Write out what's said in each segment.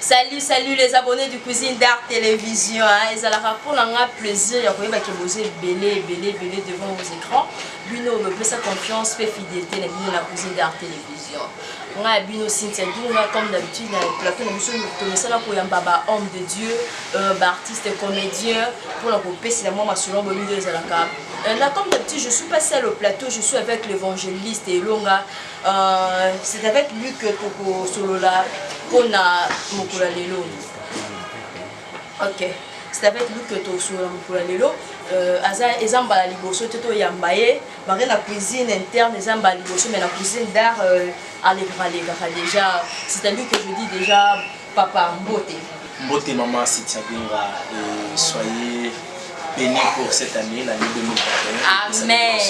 Salut, salut les abonnés du Cuisine d'Art Télévision. Ils ont pour un plaisir de vous belé devant vos écrans. Bino me plaît sa confiance, fait fidélité dans la Cuisine d'Art Télévision. On a Bino Cynthia Dunga comme d'habitude dans le plateau de l'émission nous pour un baba homme de Dieu, artiste et comédien pour la couper c'est moi ma selon Bobby de Zalaka. Là comme d'habitude je suis pas seul au plateau, je suis avec l'évangéliste et Longa. C'est avec lui que Toko Solola qu'on a Mokula Lelo. Ok. C'est avec lui que Toko Solola Mokula Lelo. Aza ezamba la liboso toto yambaye, barre la cuisine interne ezamba la liboso mais la cuisine d'art déjà. C'est à lui que je dis déjà papa Mbote. Mbote maman Cynthia Dunga et soyez bénis pour cette année, l'année 2021. Amen,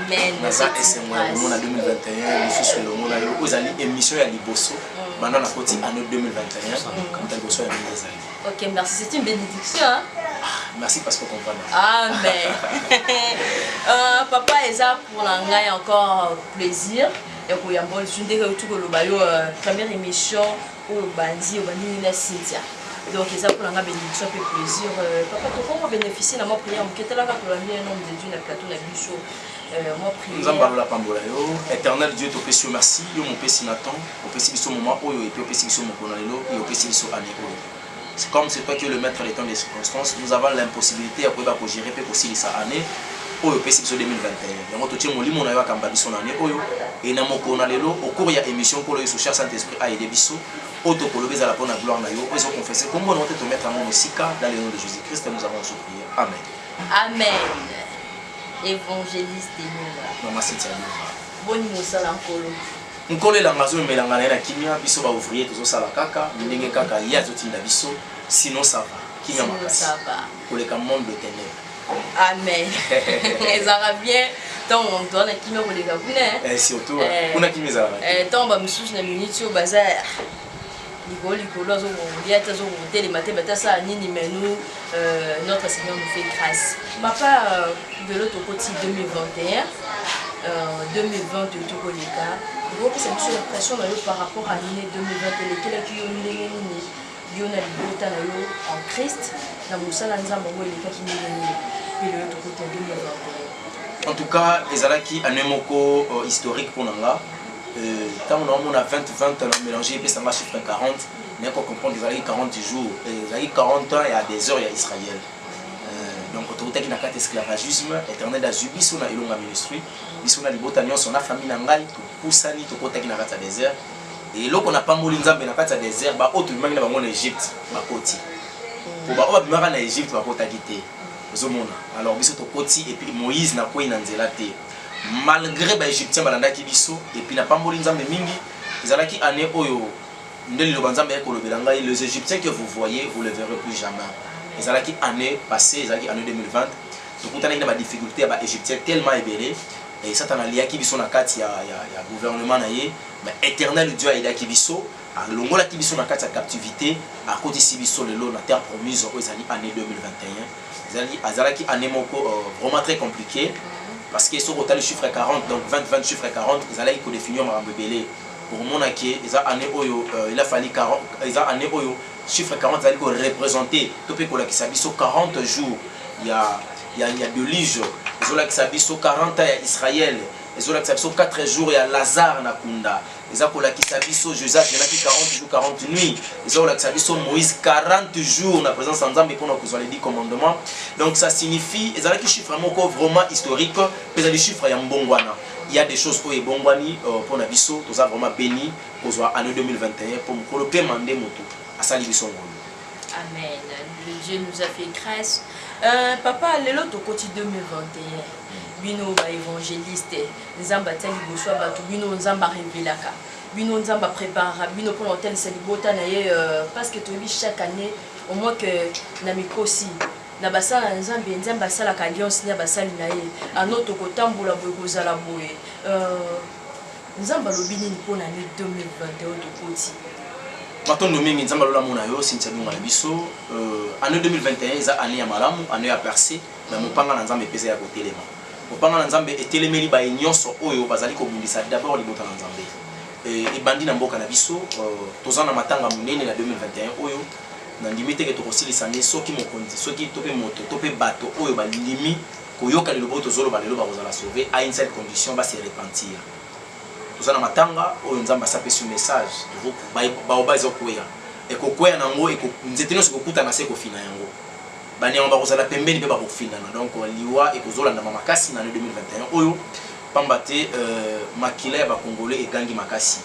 amen. Naza SMW, on a 2021, nous sommes le monde là, vous allez émission à Liboso. Maintenant la côté année 2021, comme tel Liboso est. Ok, merci, c'est une bénédiction. Hein? Merci parce que vous comprenez. Amen. Papa Eza pour l'anglais encore plaisir. Et pour Yambol, je suis première émission au Bandi, au Bandi la Cynthia. Donc, ça pour la bénédiction fait plaisir. Papa, comment bénéficier de ma prière? Je suis là pour la vie, un homme de Dieu, le plateau, la bichot. Moi, prière. Nous avons la Pambola. Éternel Dieu, tu peux merci. Yo mon père Sinatan, au père Sibiso moment, et puis au père Sibiso Mokonalelo, et au père Sibiso Ané. C'est comme c'est toi qui es le maître des temps des circonstances. Nous avons l'impossibilité à pouvoir gérer aussi cette année. Oyo pesi biso 2021 yango totie molimo na yo akamba biso na ne oyo et na mokona lelo au cours ya émission ko lo yesu cher saint esprit a aidé biso auto kolobeza la bonne gloire na yo ozo confesser comme on va te mettre en musika dans le nom de Jésus Christ nous avons prié amen amen évangéliste Dunga maman Cynthia boni mosala nkolo nkolo la ngazo melanga na kimia biso ba ouvrier tozo sala kaka ndenge kaka ya zotinda biso sinon ça va kimia makasi ça va pour le monde de ténèbres. Amen. Ça va bien. Tant on doit qui me voulait gagner. Et surtout, on a qui me a. Tant bah me soucie na minute au bazar. Nicolo zo on vient zo monter les matins bata ça nini mais nous notre Seigneur nous fait grâce. Papa de l'autre côté 2021 2020 de tout les cas. Donc c'est une impression par rapport à l'année 2020 lesquelles qui ont nini yo na libota na yo en Christ na musala nzambo ngo eleka ki nini puis le autre côté 2021. En tout cas ezalaki année moko historique pour nanga tant on a 20 on a mélangé et ça marche chiffre 40 mais qu'on comprend ezalaki 40 jours ezalaki 40 ans et à des heures il y a Israël donc autorité qui na carte esclavagisme éternel da zubiso na ilonga ministry biso na libota nyonso na famille na ngai to pusani to kota ki na carte désert. Et là, on n'a pas moulin Nzambe na kati ya désert, ba autre mangi na bango na Égypte, ba koti. Pour ba oba bimaka na Égypte ba kota kité. Ozomona. Alors biso to koti et puis Moïse na ko ina nzela te. Malgré ba égyptien balandaki biso et puis na pas moulin Nzambe mingi, ezalaki année oyo ndeli lo banzambe ya kolobela ngai les égyptiens que vous voyez, vous le verrez plus jamais. Ezalaki année passée, ezalaki année 2020. Donc on a une difficulté ba égyptien tellement ébélé. Et ça t'a lié biso na kati ya gouvernement na ye mais éternel Dieu a aidé kibiso a longola kibiso na kati ya captivité à côté sibiso lelo na terre promise au ezali année 2021 ezali azalaki année moko vraiment très compliqué parce que sur le chiffre 40 donc 20 chiffre 40 ezalaki ko définir marambo belé pour mona ke eza année oyo il a fallu 40 eza année oyo chiffre 40 ezali ko représenter topé ko la kisabiso 40 jours il y a de lige Zola qui s'habille 40 ans à Israël, Zola qui s'habille 4 jours à Lazare Nakunda, Zola qui s'habille Joseph, il y en a qui 40 jours, 40 nuits, Zola qui s'habille Moïse 40 jours, la présence en Zambie pour nous les 10 commandements. Donc ça signifie, et ça qui chiffre vraiment historique, mais ça des chiffres Mbongwana. Il y a des choses pour les Bongwani, pour Nabiso, nous avons vraiment béni pour l'année 2021 pour le paiement des motos à Salibison. Amen. Dieu nous a fait grâce. Papa, le lot au côté 2021, bino ba évangéliste, nzamba tali boswa batu bino nzamba révélaka, bino nzamba prépara, bino pour l'hôtel Salibota naye parce que tu vis chaque année au moins que namiko aussi. Na basala nzambe nzamba sala ka alliance na basali naye, anoto kotambola boye kozala boye. Nzamba lobini pour l'année 2021 de côté. Maintenant, nous avons dit que nous avons Cynthia Dunga na biso année 2021 eza année ya malamu année ya percé mais mopanga na nzambe pesa ya kotelema mopanga na nzambe etelemeli ba nyonso oyo bazali kobundisa d'abord libota na nzambe ebandi na mboka na biso toza na matanga monene na 2021 oyo nandimi teke tokosilisa nde soki mokonzi soki to pe moto to pe bato oyo balimi koyoka liloba tozoloba lelo bakozala sauver à une seule condition se repentir. Toza na matanga oyo nzambe asapesi message baoba ezokwea ekokwea nango nzete nyonso ekokutana se ekofina yango baniango bakozala pembeni mpe bakofindana donc liwa ekozolanda makasi na 2021 oyo pamba te makila ya bakongolais egangi makasi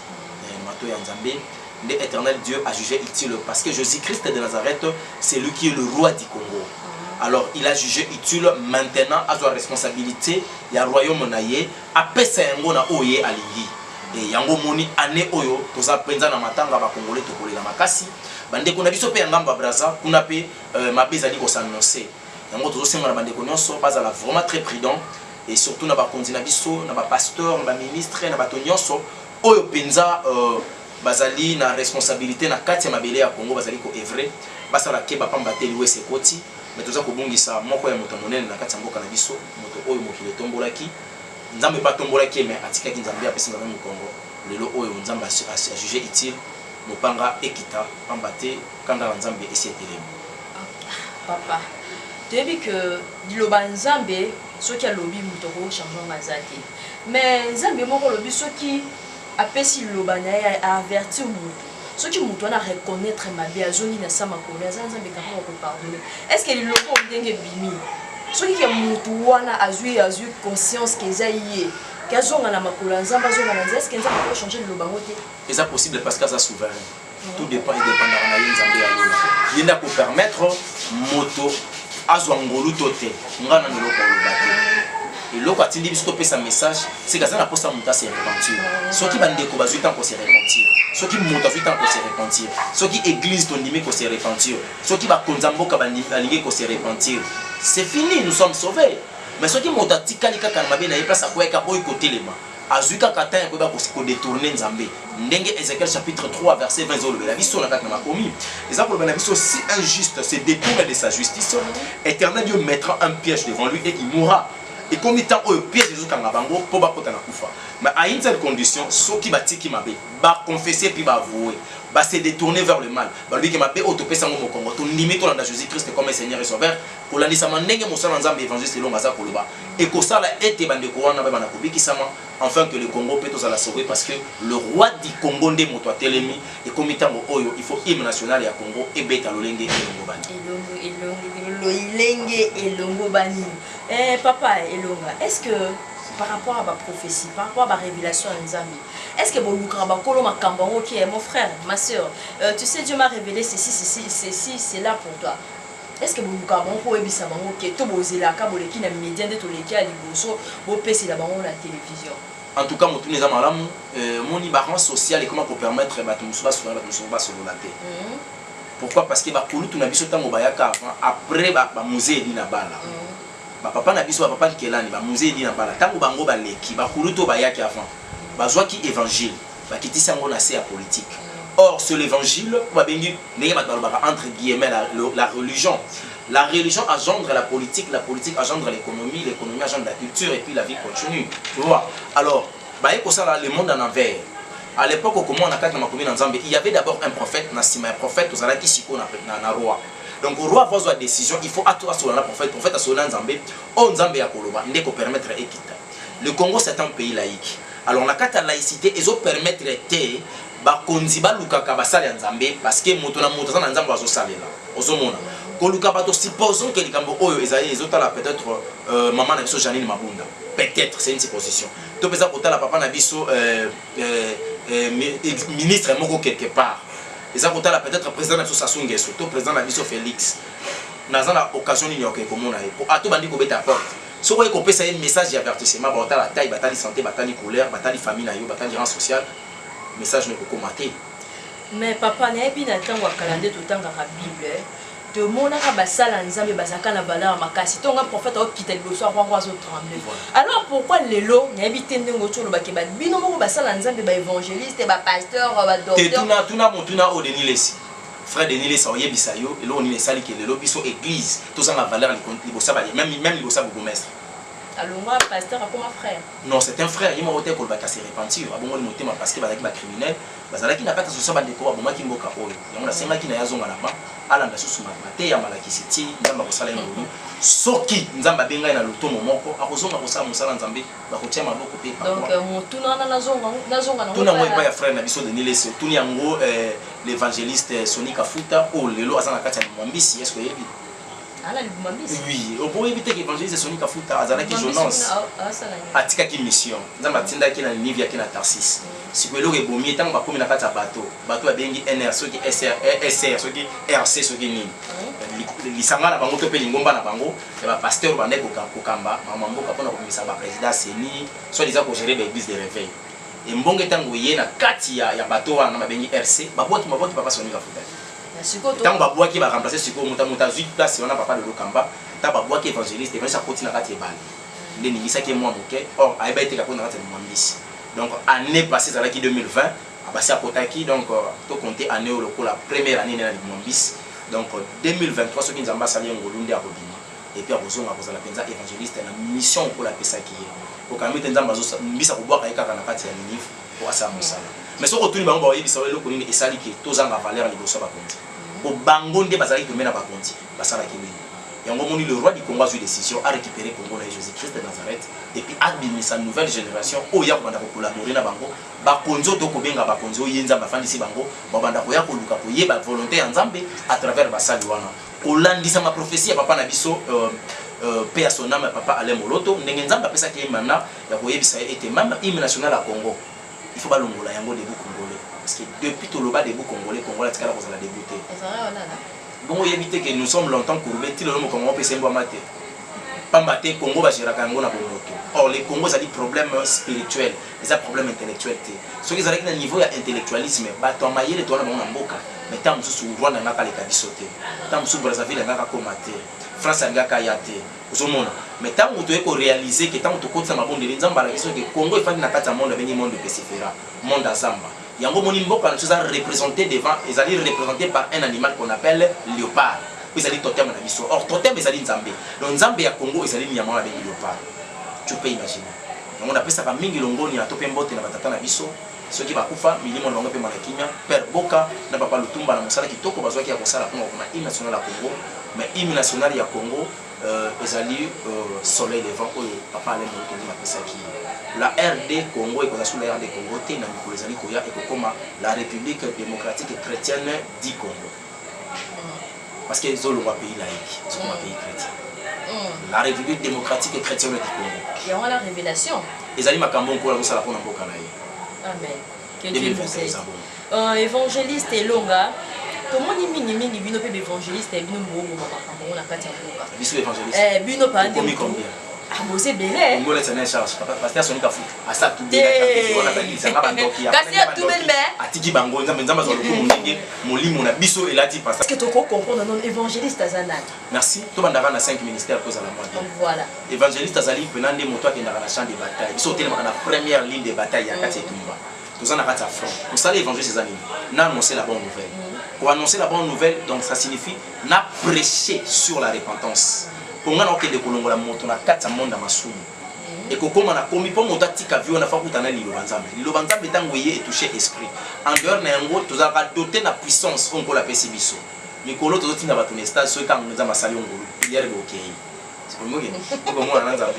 mato ya nzambe nde éternel Dieu a jugé utile parce que Jésus-Christ de Nazareth c'est lui qui est le roi du Congo. Alors il a jugé utile maintenant à sa responsabilité ya royaume na ye apesa yango na oye alingi et yango moni année oyo toza penza na matanga bakongolais tokolela makasi bandeko na biso pe ngamba braza kuna pe mabeza liko s'annoncer yango tozosenga na bandeko nyonso bazala vraiment très prudent et surtout na bakonzi na biso na ba pasteur na ba ministre na bato nyonso oyo penza bazali na responsabilité na kati ya mabele ya Congo bazali ko evrer basala ke bapamba te liwe sekoti mais toza kobungisa moko ya moto monene na kati ya mboka na biso moto oyo mokili tombolaki nzambe pa tombolaki mais atikaki nzambe apesi na mu Congo lelo oyo nzambe a jugé utile mopanga ekita pamba te kanda na nzambe esietelemi. Papa toyebi que liloba nzambe soki alobi moto ko changement mazaki mais nzambe moko lobi soki apesi liloba na ye avertir moto soki moto wana reconnaître mabe azongi na sama kola nzambe kapoko ko pardonner. Est-ce que liloba ndenge bimi soki ke moto wana azui conscience que eza ye kazonga na makola nzambe azonga na nzambe est-ce que nzambe peut changer liloba ngote? C'est possible parce que ça souverain. Tout dépend et dépendra na nzambe ya lola yenda ko permettre moto azwa ngolu tote ngana ndelo ko lobate et loko atindi biso to pesa message c'est que ça na posa muta se repentir soki bandeko bazui tant ko se repentir soki moto azui tant ko se repentir soki église tondimi ko se repentir soki ba konzamboka balingi ko se repentir c'est fini, nous sommes sauvés. Mais soki moto atikali kaka na mabe na ye place akoyeka boy kotelema azui kaka tan ko ba ko détourner nzambe ndenge Ézéchiel chapitre 3 verset 20 zolobela biso na kaka na makomi eza ko bana biso si injuste se détourne de sa justice éternel Dieu mettra un piège devant lui et il mourra. Et comme il t'a au piège de Kanga Bango, pour pas kota na kufa. Mais à une telle condition, ceux qui battent qui m'appellent, bah confesser puis bah avouer, bah se détourner vers le mal. Bah lui qui m'appelle autopé sans mon Congo, ton limite on a Jésus-Christ comme Seigneur et Sauveur. Pour la liste mandenge mon sang ensemble évangéliste long maza pour le bas. Et que ça là été bande corona ba na kobi qui sama enfin que le Congo peut tous à la sauver parce que le roi du Congo ndé moto telemi et comme il oyo il faut hymne national ya Congo et beta lolenge et longo bani. Elongo bani. Papa Elonga, est-ce que par rapport à ma prophétie, par rapport à ma révélation à Nzambi, est-ce que mon qui est mon frère, ma soeur, tu sais Dieu m'a révélé ceci, c'est là pour toi. Est-ce que mon qui est tout beau là, qui n'a médian de tous les cas, la télévision. En tout cas, mon tourné zamalam, mon ibaran social et comment pour permettre à la tête. Pourquoi? Parce que bakulu tuna biso tango bayaka après ba musée dina bala. Ba papa na biso ba papa kelani ba musée dina bala. Tango bango ba leki bakulu to bayaki avant. Bazwa ki évangile, ba kitisa ngo na se ya politique. Or sur l'évangile, ba bengi ndenge ba balobaka entre guillemets la religion. La religion engendre la politique engendre l'économie, l'économie engendre la culture et puis la vie continue. Tu vois? Alors, ba yeko ça le monde en envers. À l'époque, comment on a quatre il y avait d'abord un prophèet, Nassima, un prophète, aux Alaki Siko, na roi. Donc, au roi pose la décision, il faut à toi sur le prophète à Solan Zambé, on Zambé à Koloba, n'est qu'on permettre équité. Le Congo, c'est un pays laïque. Alors, la carte laïcité, ils ont permettre d'été, Konziba Lukaka Basali en Zambé, parce que Motona Motana en Zambé, Ozosalela, Ozomona. Kolukabato, supposons que les Gambo, ils ont peut-être maman Nabiso Janine Mabunda. Peut-être, c'est une supposition. Tu peux dire que la papa Nabiso ministre moko quelque part. Et ça peut-être président Nabiso Sassou Nguesso, président Nabiso Félix. Dans la occasion il y a comme on a pour à tout bandi ko beta porte. Si vous avez un message d'avertissement, la taille, bataille santé, bataille colère, bataille famille, bataille rang social, message ne peut commenter. Mais papa n'a pas tant de calendrier tout le temps dans la Bible. De mon basala nzambe bazaka na valeur makasi tonga prophète au quitter le soir pour voir trembler. Alors pourquoi les lots n'habite ndengo tolo bakeba bino moko basala nzambe ba évangéliste ba pasteur ba docteur. Tuna au Denis Lessi. Frère Denis Lessi oyebisa yo et là on est sali que le biso église tout ça na valeur libosa ba même libosa bourgmestre. alonga pasteur comme frère. Non, c'est un frère, il m'a ôté pour le se repentir. Abongo le moté parce que bazaki ba criminel, bazalaki na kata soso ba ndeko ba bomaki mboka oyo. Yango na senga ki na yazonga na ba, ala na susu mate ya malaki siti, nzamba ko sala ngolu. Soki nzamba benga na luto momoko, akozonga ko sala musala nzambe, ba ko tia maboko pe pa. Donc motuna na nazonga na. Tuna ngwe ba ya frère na biso de Nilese, tuni yango l'évangéliste Sony Kafuta o lelo azana kata ya Mwambisi, est-ce que yebi? Oui, au point éviter que l'évangéliste Sony Kafuta azalaki Jonas atika ki mission nzamba tinda ki na Nivia ki na Tarsis sikwelo ke bomi tango bakomi na kata bato abengi NR soki SR soki RC soki nini lisanga na bango to pe lingomba na bango ya ba pasteur bande ko kamba mamambo kapona ko misa ba président seni soit disant ko gérer l'église de réveil et mbonge tango ye na kati ya bato wana babengi RC baboti papa Sony Kafuta tant que qui va remplacer ce que muta 8 places on a papa de Lokamba tant que qui évangéliste et ça continue à rater balle les ningisa qui est moi moké or a été capable de rater Mwambisi donc année passée ça là qui 2020 a passé à Kotaki donc to compter année au local la première année dans Mwambisi donc 2023 ceux qui nous ambassade ngolunde à Robima et puis à Bozonga pour la penza évangéliste la mission pour la pesa qui est au kamite nzamba zo mbisa ko boka eka na kati ya nif pour asa musala mais ce retour bango ba yebisa le konini esali ki tozanga valeur liboso ba konti au bango nde bazali ko mena ba konti basala ki nini yango moni le roi du Congo a eu décision à récupérer Congo na Jésus-Christ de Nazareth et puis adminer sa nouvelle génération o ya ko banda ko collaborer na bango ba konzo to ko benga ba konzo yenza ba fandisi bango ba banda ko ya ko luka ko yeba volonté ya Nzambe à travers basali wana olandisa ma prophétie ya papa na biso paix à son âme papa Alain Moloto ndenge Nzambe apesa ki mana ya ko yebisa était même hymne national à Congo il faut balongola yango debout congolais parce que depuis tout le bas debout congolais la tikala ko la débuter bon éviter que nous sommes longtemps courbés til le Congo peut sembo maté pambaté Congo ba géraka yango na bongoto or les Congo ça dit problème spirituel les problème intellectuel ceux qui ont un niveau intellectualisme ba to mayele to na bango na mboka mais tant mususu Rwanda ngaka le kabisote tant mususu Brazzaville ngaka komate France ngaka yate uzomona mais tant que tu es réaliser que tant que tu côté ma bonde nzamba la question que Congo est fan na kata monde bengi monde pesifera monde azamba yango moni mboka na chose représenter devant ils allaient représenter par un animal qu'on appelle léopard ils allaient totem na biso or totem ils allaient nzambe donc nzambe ya Congo ils allaient nyama na bengi léopard tu peux imaginer donc on appelle ça ba mingi longoni na tope mbote na batata na biso ceux qui bakufa milimo na pe manakinya per boka na papa lutumba na mosala kitoko bazwaki ya kosala pour na hymne national ya Congo mais hymne national ya Congo ezali soleil levant oyo papa ale moto ndi mapesa ki la RD Congo et sous la RD Congo te na mikolo ezali koya ekokoma la République démocratique chrétienne du Congo parce que zolo wa pays laïque c'est un pays chrétien la République démocratique chrétienne du Congo il y a la révélation ezali makambo ko la kosala pona mboka na ye amen que Dieu vous aide évangéliste Elonga tomoni mingi bino pe évangéliste bino mbogo makambo na kati ya mboka biso évangéliste bino pa ande combien ah bon c'est belé ngolo tsana charge pasteur Sony Kafuta asa tubela kabisa wana talisa ngaba ndoki kasi ya tubelme atiki bango nzambe zo lokumu ndenge molimo na biso elati pasteur que tu comprendre non évangéliste azana merci to bandaka na 5 ministères cause à la mode voilà évangéliste azali penande moto akendaka na champ de bataille biso telema na première ligne de bataille ya kati etumba tozana kati ya front pour ça l'évangéliste azali na annoncer la bonne nouvelle pour annoncer la bonne nouvelle donc ça signifie na prêcher sur la repentance pour nga okende kolongola moto na kati ya monde masumu et kokoma na komi po moto atika vio na fakuta na liloba nzambe tango ye toucher esprit en dehors na yango tozaka doté na puissance on la pesi biso mikolo tozotinda bato na stage soki kango nzambe asali ngolu prière bokei sikongoke okomona na nzambe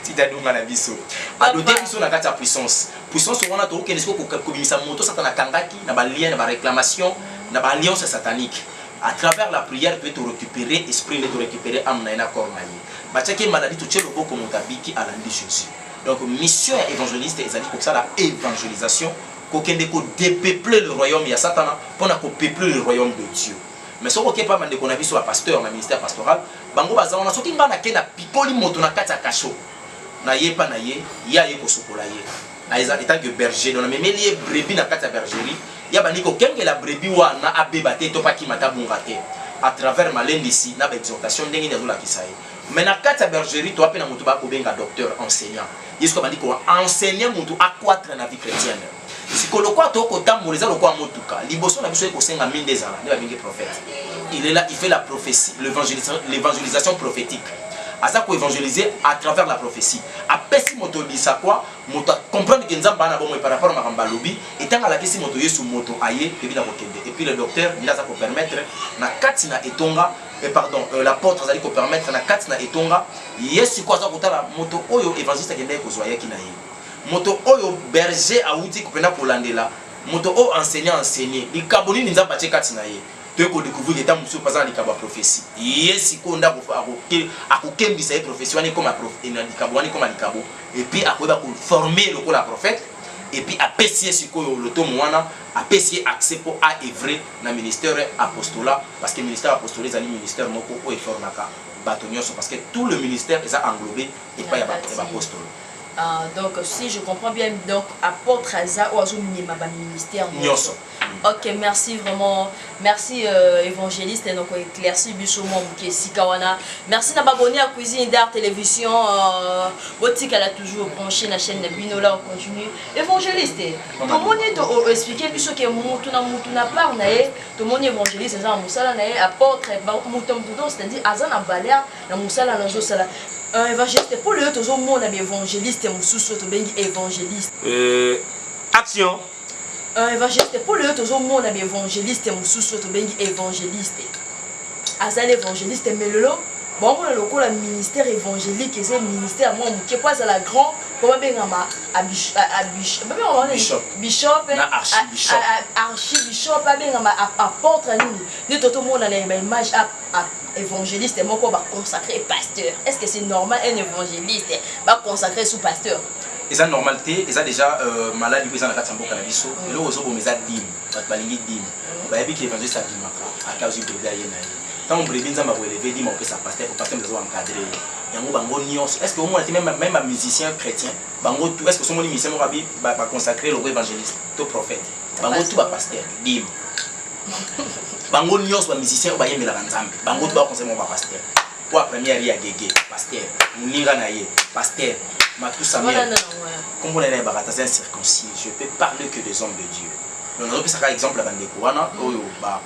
tita dunga na biso adoté biso na kati ya puissance wana tokokende siko kobimisa moto satana kangaki na ba lien na ba réclamation na ba alliance satanique. À travers la prière, tu peux te récupérer, esprit, te récupérer âme na corps na ye. Bachaki maladie tu tchelo ko motabiki à l'andi Jésus. Donc mission évangéliste ezali comme ça la évangélisation ko kende ko dépeupler le royaume ya Satan pour na ko peupler le royaume de Dieu. Mais ce qui pas mal de konabi sur la pasteur na ministère pastoral, bango bazana na soki ngana ke na pipoli moto na kati ya kasho. Na ye pa na ye, ya ye ko sokola ye. Aiza état que berger dans la même lié brebis na kati ya bergerie. Ya baniko kenge la brebis wana abebate to pa ki mata bungate à travers malendisi na exhortation ndenge ni azola kisaye mais na kati ya bergerie to apena mutu ba ko benga docteur enseignant yesko bandiko enseignant mutu accroître na vie chrétienne sikolo kwa to ko tamboleza lokwa motuka liboso na biso ko senga minde zala ne ba bengi prophète il est là il fait la prophétie l'évangélisation prophétique aza ko évangéliser à travers la prophétie apesi moto bisa quoi moto comprendre que nzamba na bomo par rapport à makamba lobi etanga la kisi moto yesu moto aye et puis la kokende et puis le docteur ndaza ko permettre na kati na etonga et pardon l'apôtre azali ko permettre na kati na etonga yesu ko aza kotala moto oyo évangéliste akende ko zoya ki na ye moto oyo berger auti ko pena ko landela moto o enseigner likaboni nzamba che kati na ye tu peux découvrir l'état monsieur passant les cabas prophétie yes qu'on a akokembisa ye professionnel comme likabo et puis akoba ko former le la prophète et puis apesier sikoyo le to mwana apesier accès pour à œuvrer na ministère apostolat parce que ministère apostolat c'est un ministère moko o formaka batonyoso parce que tout le ministère est englobé et pas y a apostole. Donc si je comprends bien, donc apôtre Aza ou Azo Minima ministère. Ok, merci vraiment, merci évangéliste et donc éclairci Bissomo Sikawana. Merci d'abonner à Cuisine d'Art Télévision. Botique elle a toujours branché la chaîne Binola, on continue. Évangéliste, tout le monde est expliqué puisque que Moutuna part nae, tout le monde évangéliste, c'est ça Moussala nae apôtre Moutom Doudon, c'est-à-dire Azana Baler, na Moussala na Josala. Un évangéliste pour le tout le monde est évangéliste et Moussou to bengi évangéliste. Action. Un évangéliste pour le tout le monde est évangéliste et Moussou to bengi évangéliste. Azal évangéliste mais le bon on a le coup le ministère évangélique et c'est ministère moi qui passe à la grand comment bien à bishop archibishop apôtre nous tout le monde a l'image à évangéliste et moi quoi va consacrer pasteur. Est-ce que c'est normal un évangéliste va consacrer sous pasteur? Et ça normalité, et ça déjà malade ils ont la carte mboka na biso. Et là aux autres mais ça dim, pas balingi dim. Ba ebi que évangéliste a dimaka à cause du bébé ayé na. Tant on brebis nzamba ko élever dim que ça pasteur pour pasteur nous encadrer. Yango bango nyos. Est-ce que au moins même un musicien chrétien, bango tout est-ce que son musicien rabi va consacrer le évangéliste, tout prophète. Bango tout va pasteur dim. Bango nyos ba musicien ba yemela nzambe. Bango tout ba conseiller mon pasteur. Pour première ya gege pasteur, muninga na ye pasteur. Matou Samuel, comme on est un circoncis, je peux parler que des hommes de Dieu. Donc, on a pris exemple à Bandekouana,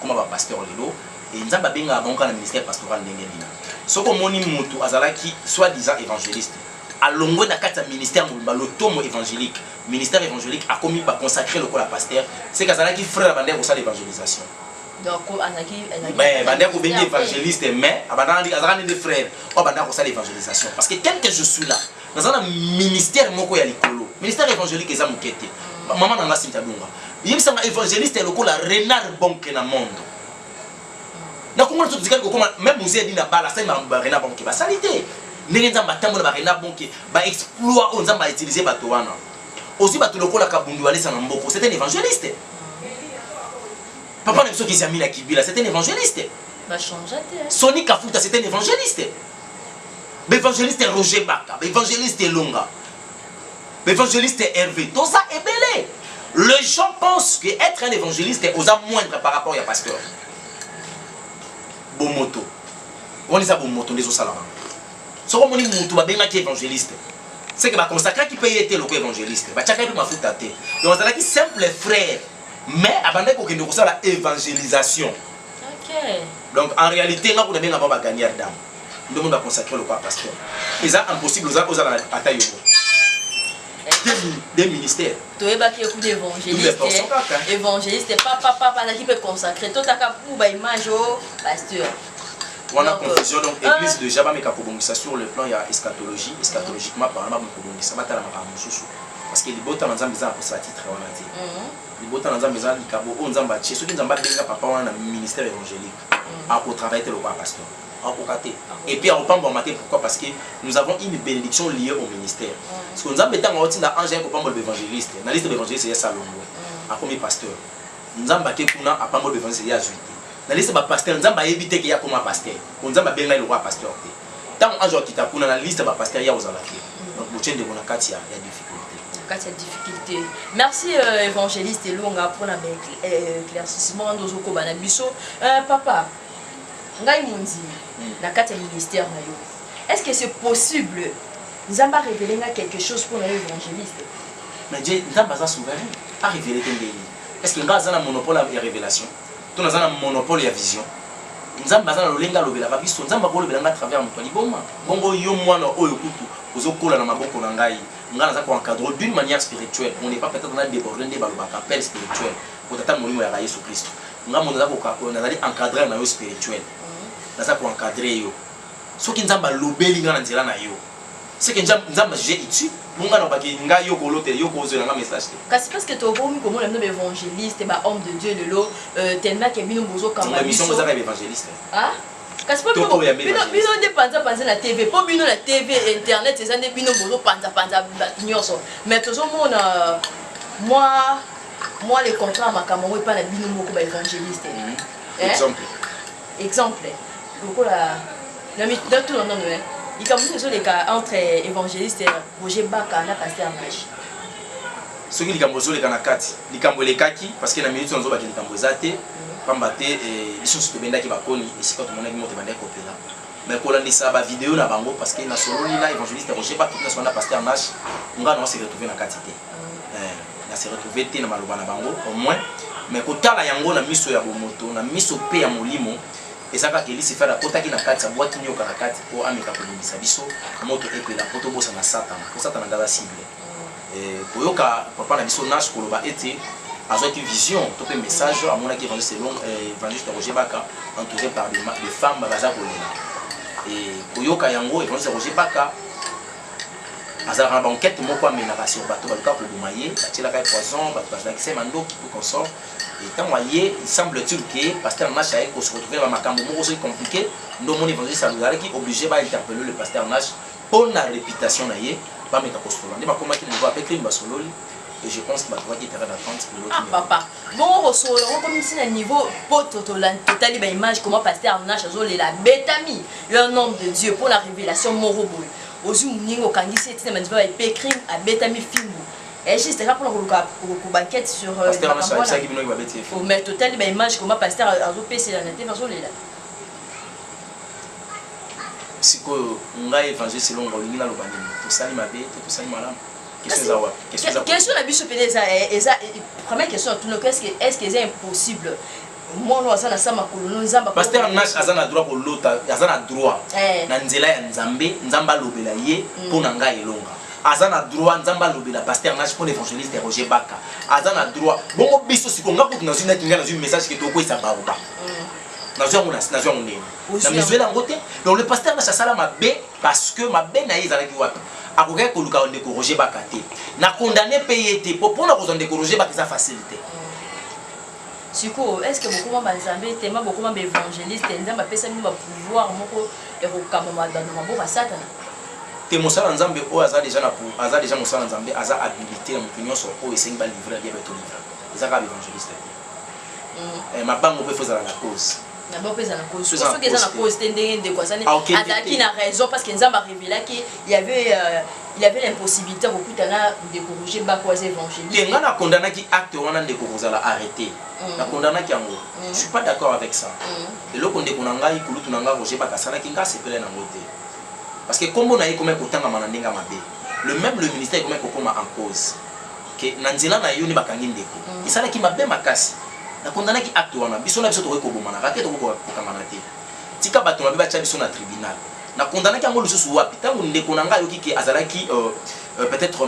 comme un pasteur Lelo, et nous avons bien un ministère pastoral Nengelina. Ce qu'on m'a dit, Azalaki, soi-disant évangéliste, à longueur d'un ministère, le tome évangélique, ministère évangélique a commis à consacrer le col à pasteur, c'est qu'Azalaki frère Bandek au sein de l'évangélisation. Donc, Bandek ou bien évangéliste, mais Azalaki des frères, au Bandek au sein de l'évangélisation. Parce que tel que je suis là, dans un ministère moko ya likolo ministère évangélique eza mukete maman nanga Cynthia Dunga yebisanga évangéliste lokola renard bonke na monde na kongo to dikali ko même musée dina bala sa ma renard bonke ba salité ndenge nzamba tambo na ba renard bonke ba exploit on nzamba utiliser bato wana aussi bato lokola kabundu alesa na mboko c'est un évangéliste papa na biso ki zamila kibila c'est un évangéliste va changer Sony Kafuta c'est un évangéliste. L'évangéliste Roger Baka, l'évangéliste Longa, l'évangéliste Hervé, tout ça est belé. Les gens pensent qu'être un évangéliste est aux moindre par rapport à un pasteur. Bomoto. On dit ça Bomoto, les autres salariés. Ce qu'on dit Moto, c'est évangéliste. C'est que consacrer qui peut être le évangéliste. Chacun peut m'affouter. Donc c'est simple frère. Mais avant qu'on ait l'évangélisation. Donc en réalité, on a bien gagné d'âme. Nous devons consacrer le corps pasteur. Et ça, impossible aux attaques des ministères. Tu es battu au d'évangéliste. Évangéliste, papa qui peut consacrer. Tout à pour image au pasteur. On a confusion. Donc, l'église de Jabba Mekakobongisa sur le plan, il y a eschatologie. Eschatologiquement, par exemple, ça va être la parce que les bottes en ensemble, ils ont un titre. Les bottes en ensemble, ils ont un cabo. On a chez ceux qui ont papa un ministère évangélique. Pour travailler le corps pasteur. Et puis on peut mater pourquoi parce que nous avons une bénédiction liée au ministère. Parce que nous avons été en train de l'évangéliste. Dans la liste de l'évangéliste, il y a Salomon, un premier pasteur. Nous avons été en train de l'évangéliste, il y a Juité. Dans la liste de pasteur, nous avons évité qu'il y a comme un pasteur. Nous avons bien le roi pasteur. Tant qu'on a la liste de pasteur, il y a aux alateurs. Donc, il y a des difficultés. Merci évangéliste Longa pour l'éclaircissement de Zoko Banabiso. Papa, ngai mundi na kati ya ministère na yo. Est-ce que c'est possible Nzamba révéler quelque chose pour l'évangéliste? Mais Dieu Nzamba est souverain à révéler quelque chose. Est-ce que Nzamba a un monopole de révélation? Tu as un monopole de vision? nzambe aza na lolenga alobelaka biso nzambe akolobelanga à travers moto liboma bongo yo mwana oyo kutu ozokola na maboko na ngai nga naza koencadre d'une manière spirituelle on n'est pas peut-être na déborder nde balobaka appel spirituel kotata molimo ya yesu kristo nga mo nazali encadreur na yo spirituel naza koencadre yo soki nzambe alobeli nga na nzela na yo c'est que nzambe juge utile bonga na baki nga yo kolote yo kozela nga message te kasi parce que to bomi comme on est évangéliste ba homme de Dieu de l'eau tellement que bino bozo kamba biso mission eza évangéliste ah kasi po bino de panza na TV po bino la TV internet eza ne bino bozo panza nyonso mais tozo mona moi les contrats makambo pas na bino moko ba évangéliste exemple lokola na mi dans tout le monde il y a des cas entre évangéliste Roger Baka et pasteur Nash. Ce qui est le cas parce que la minute on zoba likambo zate pambate ils sont sur benda qui va koni et c'est quand on a qui monte banda kopela mais ko landisa ba vidéo na bango parce que na solo lila évangéliste Roger Baka na sona pasteur Nash nga na se retrouver na katité na se retrouver té na maloba na bango au moins mais ko tala yango na miso ya bomoto na miso pe ya molimo et ça que Elise fait la potaki na kati sa boîte nyoka na kati pour ameka kolibisa biso moto epela poto bosa na satan ko satan na ngala cible et koyoka papa na biso Nash koloba ete azo une vision to pe message amona ki évangéliste selon évangéliste Roger Baka entouré par des femmes baza kolela et koyoka yango évangéliste Roger Baka azara ba enquête moko amena ba sur bato ba ko bomaye atila ka poison bato baza ki sema ndo ki consort. Et tant il semble-t-il que pasteur Nash a se retrouver dans ma cambo c'est compliqué. Donc mon évangéliste Saludare qui obligé d'interpeller le pasteur Nash pour la réputation naie pas mettre en cause. On va comment qu'il ne va pas écrire Basololi et je pense qu'il va trouver qu'il est d'attente pour l'autre. Ah papa. Bon ressort comme si un niveau pote total ba image comment pasteur Nash azole la bétami un homme de Dieu pour la révélation morobo. Ozu ningo kangisi était mandiba et pécrim à bétami film. Et juste là pour le banquette sur pasteur Nash ça qui va bêter. Faut mettre total ba image comment pasteur azopé c'est la nette façon là. Siko ngai évangéliste selon ngolingi na lobani to sali mabe to sali malamu. Question la biso pede eza première question tout le est-ce que c'est impossible moi no azana sama kolono nzamba pasteur Nash azana droit ko lota azana droit na nzela ya nzambe nzamba lobela ye pona ngai elonga azana droit nzamba lobela pasteur Nash pour l'évangéliste Roger Baka azana droit bongo biso siko ngapo tunazina kinga na un message que to ko isa baoba nazo nene na mizuela ngote donc le pasteur Nash asala mabe parce que mabe na yezala ki wapi akoka ko luka ndeko Roger Baka te na condamner payer te pour na ko ndeko Roger Baka ça facilité. Siko, est-ce que beaucoup de tellement beaucoup d'évangélistes, ils ont un pouvoir et au Satan? Te mosala nzambe o aza déjà mosala nzambe aza habilité na mutu nyonso o esengi ba livrer bien beto livrer. Eza ka évangéliste. Ma bango pe faisala la cause. Na ba pesa na cause. Ceux qui sont na cause tendenge de quoi ça ne qui na raison parce que nzamba révélé qu'il y avait l'impossibilité de corriger Bakwaze évangéliste. Nga na condamné qui acte wana ndeko kozala arrêté. Na condamné qui yango. Je suis pas d'accord avec ça. Et le konde konanga ikulutu nanga Roger Baka sana ki nga sepele na ngote. Parce que comme on a eu comme kotanga manandinga mabe. Le ministère comme kokoma en cause. Que nanzela na yo ni bakangi ndeko. Isala ki mabe makasi. Na condamné qui acte wana biso na biso to ko bomana raté to ko kamana te. Tika bato mabe ba tia biso na tribunal. Na condamné qui ngolo susu wapi tango ndeko nanga yoki ki azalaki peut-être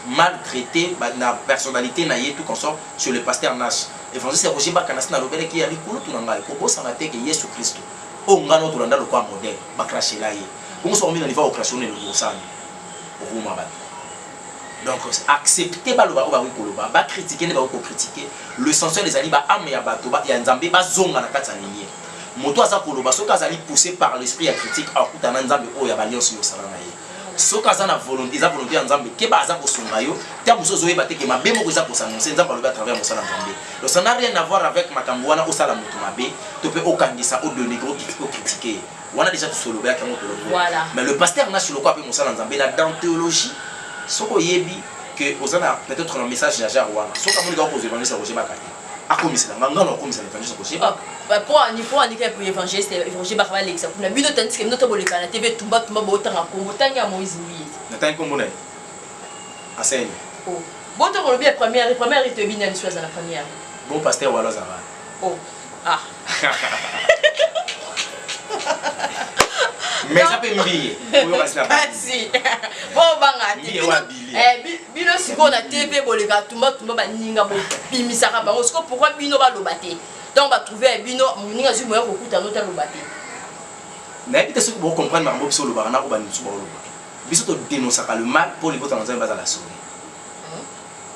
maltraité na personnalité na ye tout consort sur le pasteur Nash. Évangéliste Roger Baka na lobele ki ali kulu tunanga ko bosana te ke Yesu Kristo. O ngano to landa lo kwa modèle ba crashela ye. Comme ça on met dans niveau opérationnel le bosana. Au Rumaba. Donc accepter ba loba ba koloba ba critiquer ne ba ko critiquer l'essentiel les ali ba ame ya bato ba ya nzambe ba zonga na kati ya linie. Moto aza koloba soka azali poussé par l'esprit ya critique akutana nzambe o ya balionso yo sala na ye. Soka aza na volonté ya nzambe ke ba aza ko songa yo ta muso zo yeba te ke mabe moko za ko s'annoncer nzambe loba à travers mosala nzambe. Donc ça n'a rien à voir avec makambo wana o sala moto mabe to pe okangisa o donner gros critiquer. On a déjà tout solo ba kango to lo. Voilà. Mais le pasteur na sur le quoi pe mosala nzambe la dans théologie soko yebi que osana peut-être un message ya jarwana. Soka mo li ka ko évangéliste Roger Baka. Akomisela ngano akomisela évangéliste Roger Baka. Pour un évangéliste Baka va l'exa. Pour la bino tandis que notre bolika na TV tumba botanga Congo tanga Moïse oui. Na tanga Congo na. Aseni. Oh. Boto ko bien première il te bina ni soit dans la première. Bon pasteur wala za. Oh. Ah. Mais ça peut m'oublier. Kasi. Bon banga bino siko na TV boleka tumba ba ninga bo bimisaka bango siko pourquoi bino ba lobaté. Donc ba trouver bino ninga zu moya kokuta no ta lobaté. Mais peut-être ce que vous comprenez ma mot sur le barana ko ba nitsu ba loba. Biso to dénoncer le mal pour les votes en Zambie à la souris.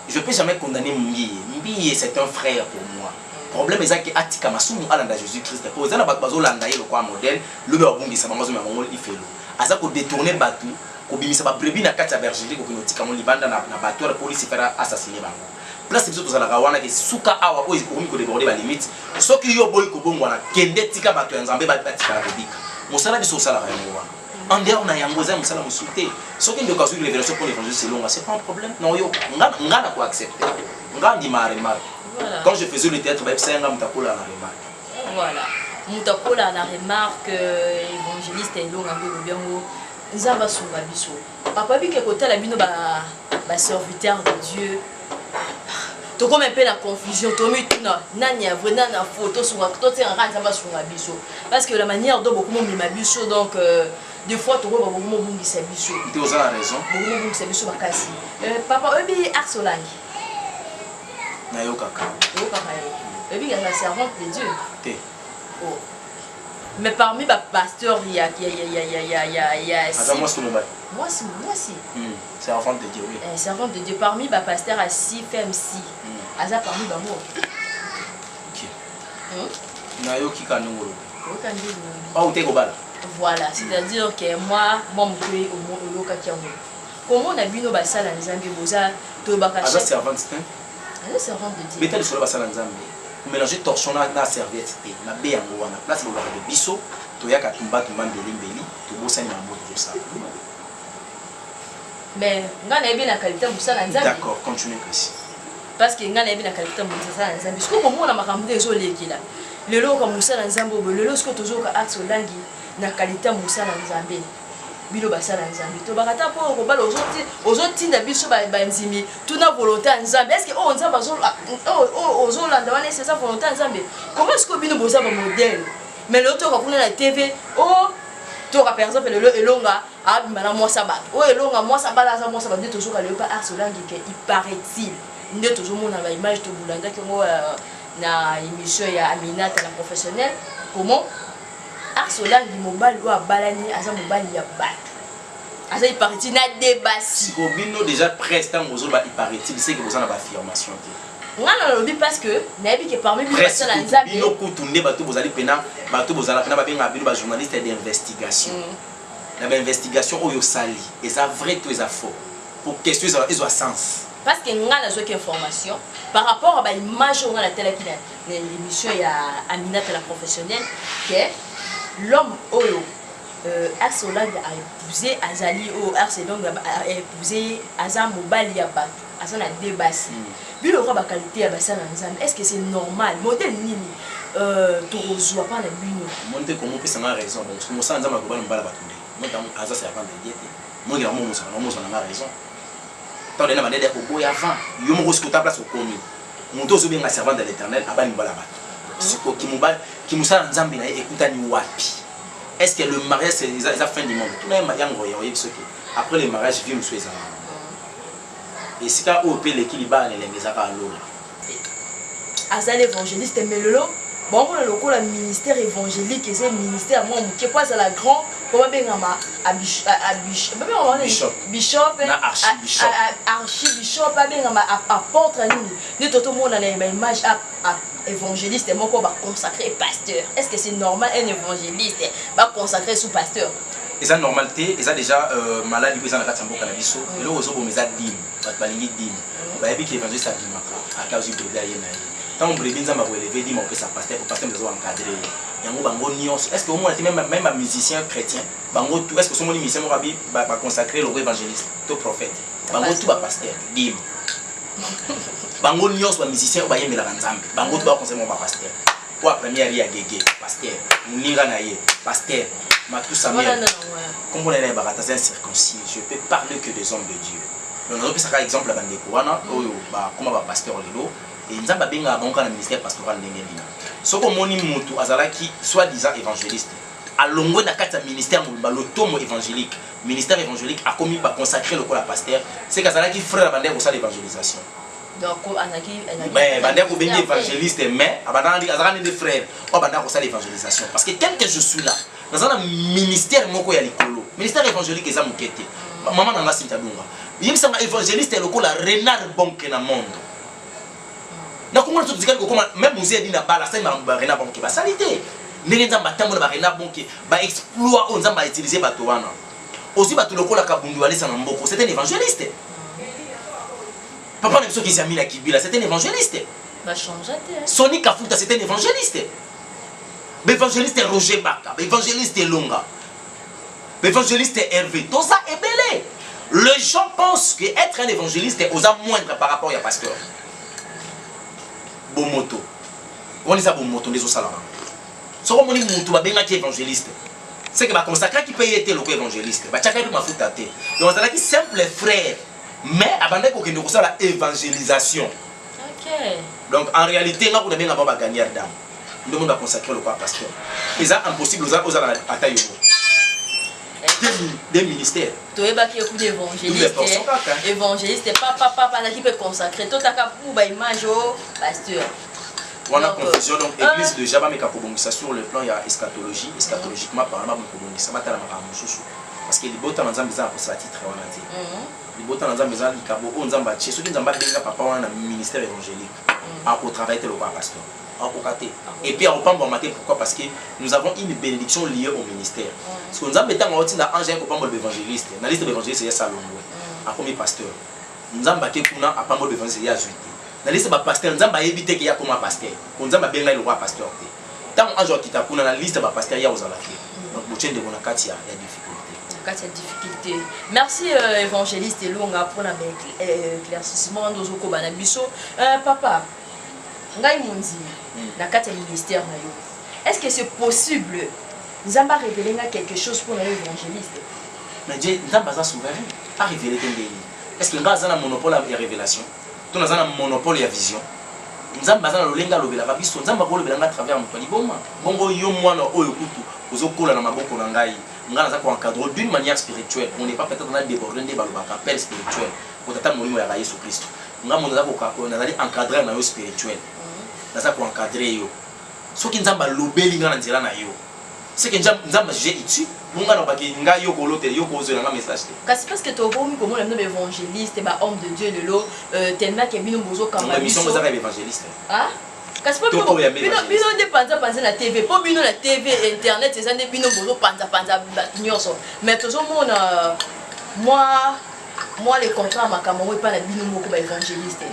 Je peux jamais condamner Mbiye. Mbiye c'est un frère pour moi. Le problème est que Atika Masumu alanda Jésus-Christ. Pour ça na ba bazo landa ye le quoi modèle, le ba bongisa bango zo ma ngol ifelo. Aza ko détourner batu, ko bimisa ba brebis na kati ya bergerie ko kinotika mon libanda na bato la police fera assassiner bango. Place biso to zala kawana ke suka awa ko ezikomi ko déborder ba limite. Soki yo boy ko bongo na kende tika bato ya Nzambe ba tika la bobika. Mosala biso sala ka yango wana. En dehors na yango za mosala mosuté. Soki ndo kazu révélation pour l'évangile c'est long, c'est pas un problème. Non yo nga na ko accepter. Nga ndi ma remarque. Voilà. Quand je faisais le théâtre, je la remarque. Voilà. Mutakola la remarque, évangéliste et long un peu bien haut. Nzamba souva biso. Papa bi ke côté la bino ba serviteur de Dieu. To comme un peu la confusion, to mi tuna nani a vrai nani a photo sur to te en nzamba souva biso. Parce que la manière dont beaucoup mi ma biso donc des fois to beaucoup mo bungi sa biso. Tu as raison. Beaucoup mo bungi sa biso bakasi. Papa obi Arsolangi. Nayo kaka. Yo kaka yo. Et puis il y a la servante de Dieu. Oh. Mais parmi les pasteurs, il y a attends, moi, c'est mon bail. Moi, si. Servante de Dieu, oui. Servante de Dieu. Parmi les pasteurs, à 6 femmes, 6. Aza parmi les mots. Ok. Nayo kika nungolo. Oh, t'es gobala. Voilà, c'est-à-dire que moi, mon pays, au moins, au local qui a comment on a vu nos bassales en Zambie, Boza, Tobaka. Aza servante, c'est un servante de Dieu. Mais t'as sur le bassin en Zambie. Mélanger torchon na serviette na be yango wana place le de biso to yaka tumba mbeli to bosani na moto to ça. Mais nga na ebi na qualité musala nzambe. D'accord, continue Chris. Parce que nga na ebi na qualité musala nzambe. Parce que comme na makambo ezo lekila. Lelo ka musala nzambe bo lelo sko tozo ka axe olangi na qualité musala nzambe. Bilo basala nzambe to bakata po ko bala ozoti na biso ba nzimi tuna volonté nzambe est-ce que on nzamba ozolanda wana c'est ça volonté nzambe comment est-ce que bino boza ba modèle mais l'autre ka kuna la TV to ka par exemple le elonga abima na mwasa ba elonga mwasa bala za mwasa ba de tozo ka le pas arsolangi que il paraît-il nde tozo mona ba image to bulanda ke ngo na émission ya Aminata la professionnelle comment Arsolangi mobali ou abalani aza mobali ya bato. Aza il paraît na débat. Si Bino déjà presque en il paraît il sait que vous en avez affirmation. Ngana lobi parce que nabi que parmi les personnes en Zambie Bino kutunde bato vous allez pena bato vous allez pena ba benga bino ba journaliste d'investigation. La investigation oyo sali et ça vrai tout ça faux. Pour question ils ont sens. Parce que ngana zo que information par rapport à ba image on a la télé qui l'émission ya Aminata la professionnelle que l'homme oyo Arsolangi a épousé Azali ou Arsolangi a épousé Azam mobali ya bato azana débassi bilo ka ba qualité ya basana nzambe est-ce que c'est normal modèle nini tozwa pas na bino monte comment peut ça raison donc mo sa nzamba ko bana mbala bato nde mo tam aza c'est avant de diété mo ngi mo na raison tant de na bandé ko boya avant yo mo ko skota place ko komi monto zo benga servant de l'Éternel abani mbala bato siko qui musala nzambe na ekutani wapi est-ce que le mariage c'est la fin du monde tout na yango ya oyebi soki après le mariage vie musu ezala et si ka o pe l'équilibre na lengezaka alola azali évangéliste melelo bon on a lokola ministère évangélique et c'est ministère moi qui pas à la grand comment bengama bishop na archibishop bengama apôtre nini ni toto mona na image évangéliste moko ba consacré pasteur est-ce que c'est normal un évangéliste ba consacré sous pasteur et ça normalité et ça déjà malade ils en a mboka na biso le ozo bomeza dim bat balingi dim ba yebi que évangéliste a dimaka akazu bébé ayena tant brebis nzamba ko élever dim on peut ça pasteur pour pasteur nous encadrer yango bango nyonso est-ce que au moins même un musicien chrétien bango tout est-ce que son musicien mo rabi ba consacrer le évangéliste to prophète bango tout ba pasteur dim bango nyonso ba musicien ba yemela nzambe bango tout ba consacrer ba pasteur pour première ya gege pasteur muninga na ye pasteur Matou Samuel comme on est là c'est circoncis je peux parler que des hommes de Dieu donc on peut ça exemple la bande kouana oyo ba comme ba pasteur lelo et nzamba benga bango na ministère pastoral ndenge ndina soko moni mutu azalaki soit disant évangéliste à l'ongwe na kati ministère le tomo évangélique ministère évangélique a commis par consacrer le la pasteur c'est que ça qui frère bandé pour ça l'évangélisation donc mais bandé ko bengi évangéliste mais abana ndi azana des frères o banda ko ça l'évangélisation parce que tel que je suis là dans un ministère moko ya likolo ministère évangélique eza mukete maman nanga Cynthia Dunga yimsa évangéliste le la renard bonke na monde na kongo tout dikali ko même musée dina bala ça ma renard bonke ba salité ndenge nzamba tambo na ba renard bonke ba exploit on nzamba utiliser bato wana aussi bato lokola kabundu walesa na mboko c'est un évangéliste papa n'importe qui s'est mis la kibila c'est un évangéliste va changer Sony Kafuta c'est un évangéliste l'évangéliste Roger Baka l'évangéliste Longa l'évangéliste Hervé tout ça est belé les gens pensent que être un évangéliste est aux moindre par rapport à pasteur Bomoto on dit ça Bomoto les osalama so comme on dit mutu ba benga ki évangéliste c'est que ba consacrer qui paye été le évangéliste ba chaka ma futa té donc ça qui simple frère mais abandé ko kende ko ça la évangélisation OK donc en réalité nga ko na benga ba gagner d'âme le monde a consacré le pasteur c'est impossible aux atayo des ministères. Tu es qui est évangéliste. Évangéliste, papa qui peut consacrer. Tout à pour image au pasteur. On a confusion donc église de Jaba mais ça sur le plan il y a eschatologie eschatologiquement par là ça va tellement parce que les bottes dans Zambia pour ça titre on a dit. Les bottes dans Zambia les cabo on Zambia chez ceux qui Zambia benga papa on a ministère évangélique à pour travailler le pasteur. Et puis on peut mater pourquoi parce que nous avons une bénédiction liée au ministère. Parce que nous avons été en route dans un peu d'évangéliste. Dans la liste d'évangélistes, il y a Salomon. À premier pasteur. Nous avons été pour à pas mal d'évangélistes, il y a Juité. Dans la liste de pasteur, nous avons évité qu'il y a comme un pasteur. Nous avons bien le roi pasteur. Tant un jour qui t'a pour la liste de pasteur, il y a aux alakés. Donc pour changer de mon il y a difficulté. Difficulté. Merci évangéliste Longa pour l'éclaircissement de Zoko Banabiso. Papa, ngai mundi na kati ya ministère na yo. Est-ce que c'est possible Nzamba révéler quelque chose pour l'évangéliste? Mais Dieu Nzamba est souverain, pas révéler tendeli. Est-ce que Nzamba a un monopole de révélation? Tu as un monopole de vision. Nzamba a un lenga lobela ba biso, Nzamba ko lobela à travers mon pali boma. Bongo yo mwana oyo kutu ozokola na maboko na ngai. Ngana za ko encadrer d'une manière spirituelle. On n'est pas peut-être dans déborder des balobaka appel spirituel. Pour tata molimo ya Yesu Christ. Ngamo za ko encadrer na yo spirituel. Naza ko encadrer yo soki nzamba lobeli ngana nzela na yo c'est que nzamba j'ai itu bunga na baki nga yo ko lote yo ko zo na message te kasi parce que to bomi comme le nom évangéliste ba homme de Dieu de l'eau tellement que bino bozo kamba biso mission za évangéliste ah kasi po bino de panza na TV po bino na TV internet c'est ça de bino bozo panza nyoso mais to zo mona moi les contrats makamo pas na bino moko ba évangéliste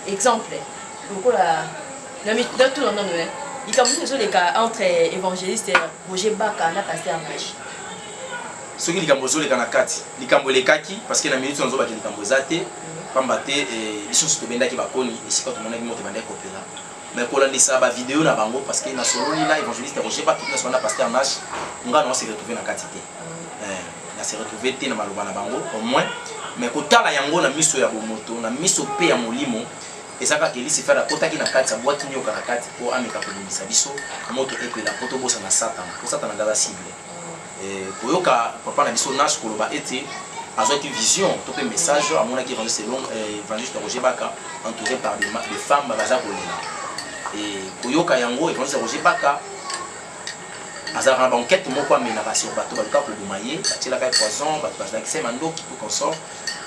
exemple dans tout le monde, il y a des cas entre évangéliste Roger Baka et pasteur Nash. Ce qui est le cas parce que la minute on zoba qui zate pambate ils sont sur benda qui va koni et si quand on a une moto banda kopela mais ko landi ça ba vidéo na bango parce que na solo ni na évangéliste Roger Baka na sona pasteur Nash nga on s'est retrouvé na katité na s'est retrouvé té na maloba na bango au moins mais ko tala yango na miso ya bomoto na miso pe ya molimo. Et ça quand il s'est fait la kota qui na kati sa boîte nyoka na kati pour ameka ko bimisa biso moto epela poto bosa na satan ko satan na dala cible et koyoka papa na biso Nash koloba ete azwa ki vision to pe message amona ki évangéliste long évangéliste Roger Baka entouré par des femmes baza kolela et koyoka yango évangéliste Roger Baka azara banquette moko amena ba sur bateau ba ko bumaye atila ka poisson ba ki mando qui peut consort.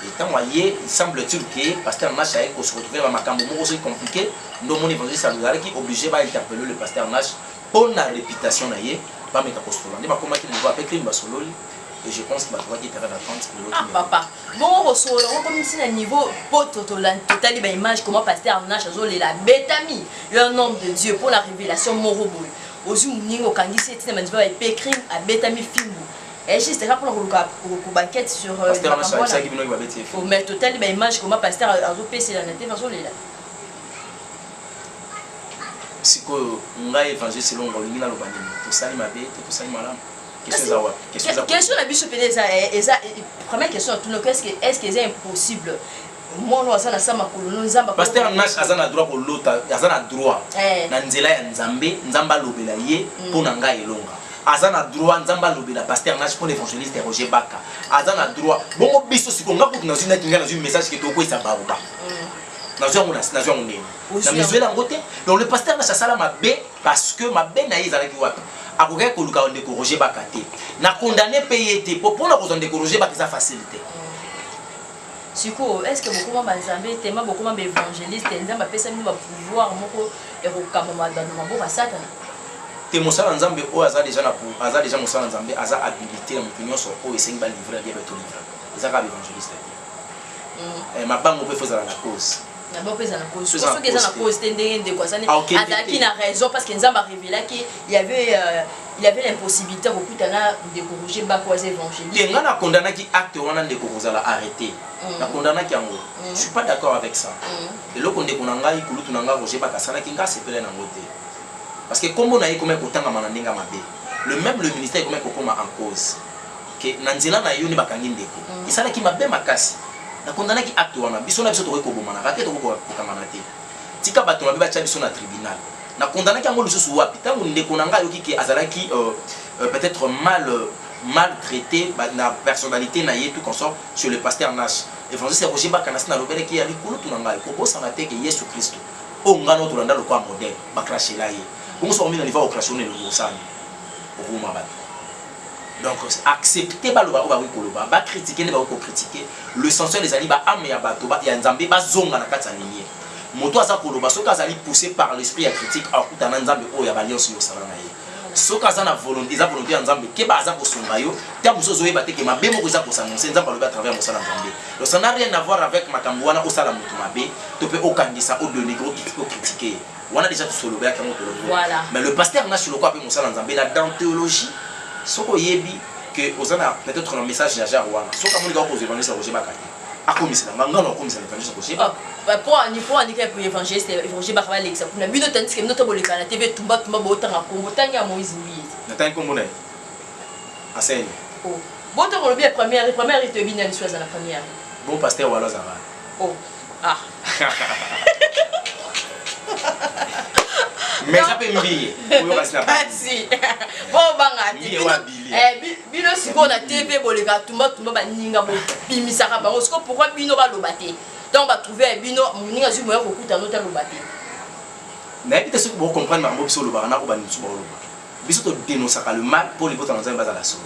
Et tant il semble-t-il que pasteur Nash a se retrouvé dans ma cambo aussi compliqué. Nous mon évangéliste Saludare qui obligé d'interpeller le pasteur Nash pour la réputation naïe pas mettre apostole. On dit comment qu'il nous voit avec lui basolo et je pense qu'il va trouver qu'il est d'attente pour l'autre. Papa. Bon ressort comme si un niveau total image comment pasteur Nash a la bétami un homme de Dieu pour la révélation morobo. Ozu ningo kangisi et na mandiba et crime à bétami film. Et juste là pour le banquette sur pasteur Nash ça qui va bêter. Faut mettre total image comment pasteur a PC dans la tête façon là. Si ko ngai évangéliste selon ngolingi na lobani to sali mabe to sali malamu. Question la biso pédé ça et ça première question tout le est-ce que c'est impossible moi on ça na sama kolono nzamba pasteur Nash azana droit ko lota azana droit na nzela ya nzambe nzamba lobela ye pona nga elonga azana droit nzamba lobela pasteur Nash pour l'évangéliste Roger Baka azana droit bongo biso siko nga ko tunazina kinga na un message que toko isa baruba nazwa ngona nazwa ngonene na mizuela ngote donc le pasteur Nash asala mabe parce que mabe na yezala ki wapi akoka ko luka ndeko Roger Baka te na condamner payer te pour na ko ndeko Roger Baka ça facilité. Siko, est-ce que beaucoup de tellement beaucoup d'évangélistes, nzamba pesa mi ba pouvoir moko et ko kamama dans mambo ba satana. Te mosala nzambe o aza déjà na pour aza déjà mosala nzambe aza habilité na opinion sur o esengi ba livrer bien beto livrer. Eza ka évangéliste. Mabango pe faisala la cause. Na ba pesa na cause. Ce que ça na cause tendenge de quoi ça ne azaki na raison parce que nzamba révélé qu'il y avait l'impossibilité de corriger Bakwaze évangéliste. On a condamné qui acte on a découvert arrêté. On a condamné qui en haut. Je suis pas d'accord avec ça. Et là qu'on déconanga il coule tout nanga Roger Bakasana qui ngasse pelé na ngote. Parce que comme on a eu comme autant manandinga mabe. Le ministère comme kokoma en cause. Que nanzela na yoni bakangi ndeko. Isala ki mabe makasi. Na condamné qui acte on a biso na biso to ko bomana raté to ko kamanate. Tika bato na biba cha biso na tribunal. Na condamné qui ngolo susu wapi tango ndeko nanga yoki ki azalaki peut-être maltraité na personnalité na yetu consort sur le pasteur Nash évangéliste Roger Baka na lobele ki ali kulu tunanga ko bosa te ke Yesu Kristo o ngano to landa lokwa modèle ba cracher là ye on so mina niveau occasionner le bosani o ruma ba donc accepter ba loba ba koloba ba critiquer ne ba ko critiquer le senseur les ali ba ame ya bato ba ya nzambe ba zonga na kati ya nini moto aza koloba soka azali poussé par l'esprit ya critique akutana nzambe o ya balionso yo sala na ye soka za na volonté za volonté ya nzambe ke ba aza kosunga yo ta musozo yeba te ke mabe moko za kosanoncer nzambe alobi à travers mosala nzambe donc ça n'a rien à voir avec makambo wana osala mutu mabe to pe okangisa o donner gros critiquer on a déjà tout solo ba kamo to voilà mais le pasteur na sur le quoi pe mosala nzambe la dans théologie soko yebi que osana peut-être un message ya jarwana soka moni ka ko évangéliste Roger Baka akomisela ngano akomisela évangéliste Roger Baka pour évangéliste Roger Baka va l'exemple na bino tandis que notre boleka na TV tumba botanga Congo tanga Moïse Louis na tanga Congo na aseni oh boto ko bien première ite bina ni soit na première bon pasteur wala za oh ah mais ça peut m'oublier pour passer la partie bon banga bino siko na TV boleka tumba ba ninga bo bimisaka bango siko pourquoi bino ba lobaté donc ba trouver bino ninga zu moyo ko kuta nota lobaté na epite siko bo comprendre mambo biso lobaka na ko ba nitsu ba loba biso to dénoncer le mal pour les votes dans un bas à la souris.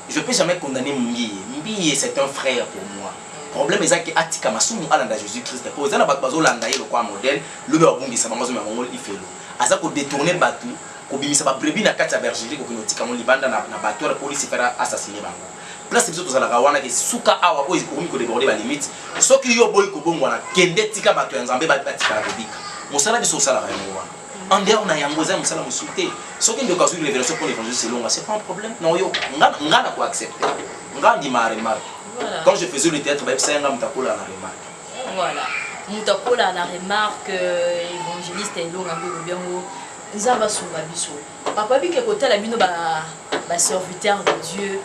Je peux jamais condamner Mbiye c'est un frère pour moi. Problème est que atika masumu alanda Jésus-Christ pour ça na bazo landa ye le quoi modèle le ba bungisa bango zo mangolo ifelo aza ko détourner batu ko bimisa ba brebis na kati ya bergerie ko kinotika mon libanda na bato la police fera assassiner bango place biso tozala ka wana ke suka awa ko ko ko déborder ba limite soki yo boy ko bongo na kende tika bato ya nzambe ba tika ko bika mosala biso sala ka yo wana en dehors na yangoza mosala musulté soki ndeko azu révélation pour l'évangile c'est long c'est pas un problème non yo ngana ko accepter ngandi ma remarque. Voilà. Quand je faisais le théâtre, c'est un mutakola à la remarque. Voilà. Mutakola à la remarque, évangéliste et long, un peu bien haut. Zaba Souba Bisso. Papa, bi que côté la bino ba serviteur de Dieu.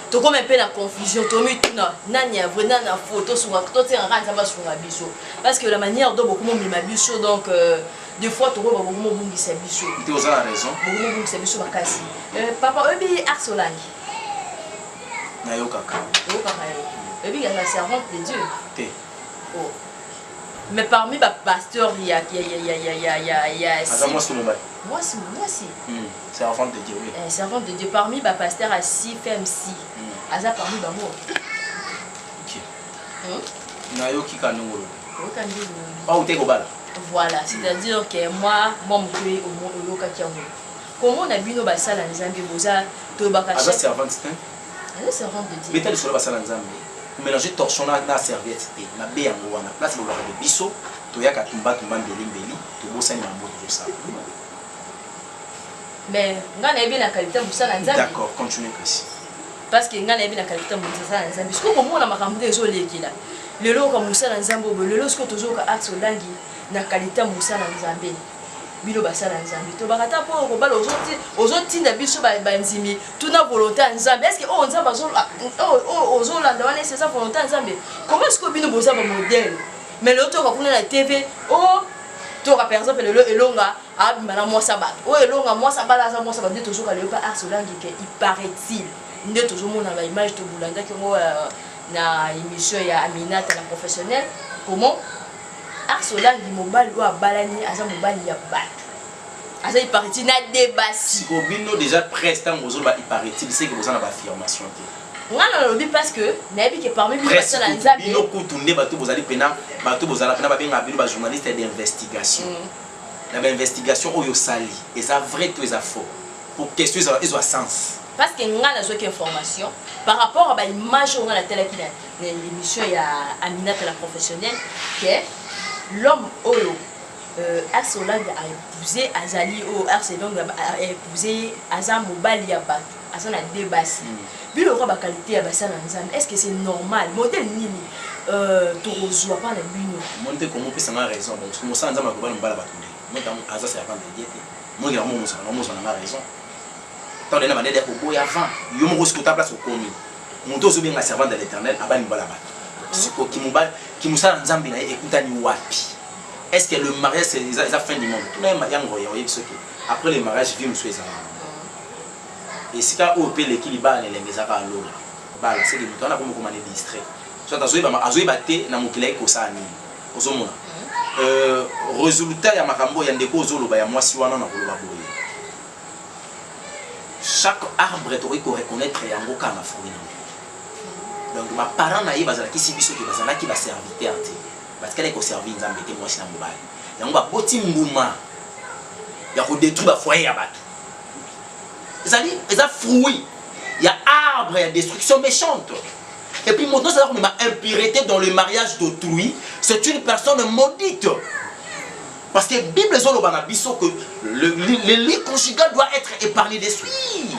Tu comme un peu la confusion. Tu mis tout nani a vraiment la photo sur la toi c'est un rat Zaba Souba Bisso. Parce que la manière dont beaucoup m'ont mis ma bisso donc des fois tu vois beaucoup m'ont bungi sa bisso. Tu as raison. Beaucoup m'ont bungi sa bisso bakasi. Papa, eux bi Arsolangi. La servante de Dieu. Oh. Mais parmi les pasteurs, il y a moi si. Servante de Dieu, oui. Servante de Dieu. Parmi les pasteurs, à 6 femmes, si. Aza parmi les mots. Voilà, c'est-à-dire que moi, comment on a vu nos bassales en Zambie, servante servante de Dieu. Mais tu as le bassin en Zambie. Mélanger torchon na serviette na be yango wana place le de biso to yaka tumba mbeli to bosani mambo to ça. Mais ngana ebi na qualité musala en Zambie. D'accord, continue Chris. Parce que ngana ebi na qualité musala en Zambie. Parce que comment na makambo ezo lekila. Lelo ka musala en Zambie, lelo ce que tozo ka axe langi na qualité musala en Zambie. bino basala nzambe to bakata po ko bala ozotinda biso banzimi tuna volonté ya nzambe est-ce que nzambe ozolanda wana c'est ça volonté ya nzambe comment est-ce que bino boza ba modèle mais le to kuna na TV par exemple le elonga abima na mwasa bato elonga mwasa bala za mwasa bato tozoka le pa arsolangi ke il paraît-il nde tozomona ba image to bulanda kongo na émission ya Aminata la professionnelle comment arsolangi mobali o abalani aza mobali ya bato aza il paraît-il na débat si bino déjà presque tant il paraît-il c'est que vous en avez affirmation ngana lobi parce que nayebi que parmi bino basala nzambe bino kutunde bato bozali pena bato bozala pena babenga bino ba journaliste d'investigation na ba investigation oyo sali eza vrai to eza faux pour question eza sens parce que ngana zo que information par rapport à ba image on a la télé qui l'émission ya Aminata la professionnelle que l'homme oyo Arsolangi a épousé Azali ou Arsolangi a épousé Azam mobali ya bato azana débat bilo ba qualité ya basala nzambe est-ce que c'est normal modèle nini tozwa pas na bino monte comme peut ça raison donc comme ça nzambe ko ba mbala bato moi dans aza c'est avant de diète moi ngi mo na raison tant de na bandede ko boya avant yo mo ko ta place ko komi monto zo benga servant de l'Éternel abani mbala bato siko ki musala nzambe na ekutani wapi est-ce que le mariage c'est la fin du monde tout même yango ya oyebi soki après le mariage vie muso eza et si ka o pele ki libala ne lengeza ka lola bala c'est que mutana ko mo mane distrait soit azoyi baté na mokila ko sani ozomona résultat ya makambo ya ndeko ozoloba ya mwasi wana na koloba boye chaque arbre est ko reconnaître yango ka na fruit donc ma parents na yeba ki sibiso ki bazala ki ba serviteur te parce qu'elle est conservée nzambe te mwasi na mobali yango ba boti mbuma ya ko détruire ba foyer ya bato eza fruit ya arbre ya destruction méchante et puis maintenant ça comme impureté dans le mariage d'autrui c'est une personne maudite parce que Bible zolo bana biso que le lit conjugal doit être épargné d'esprit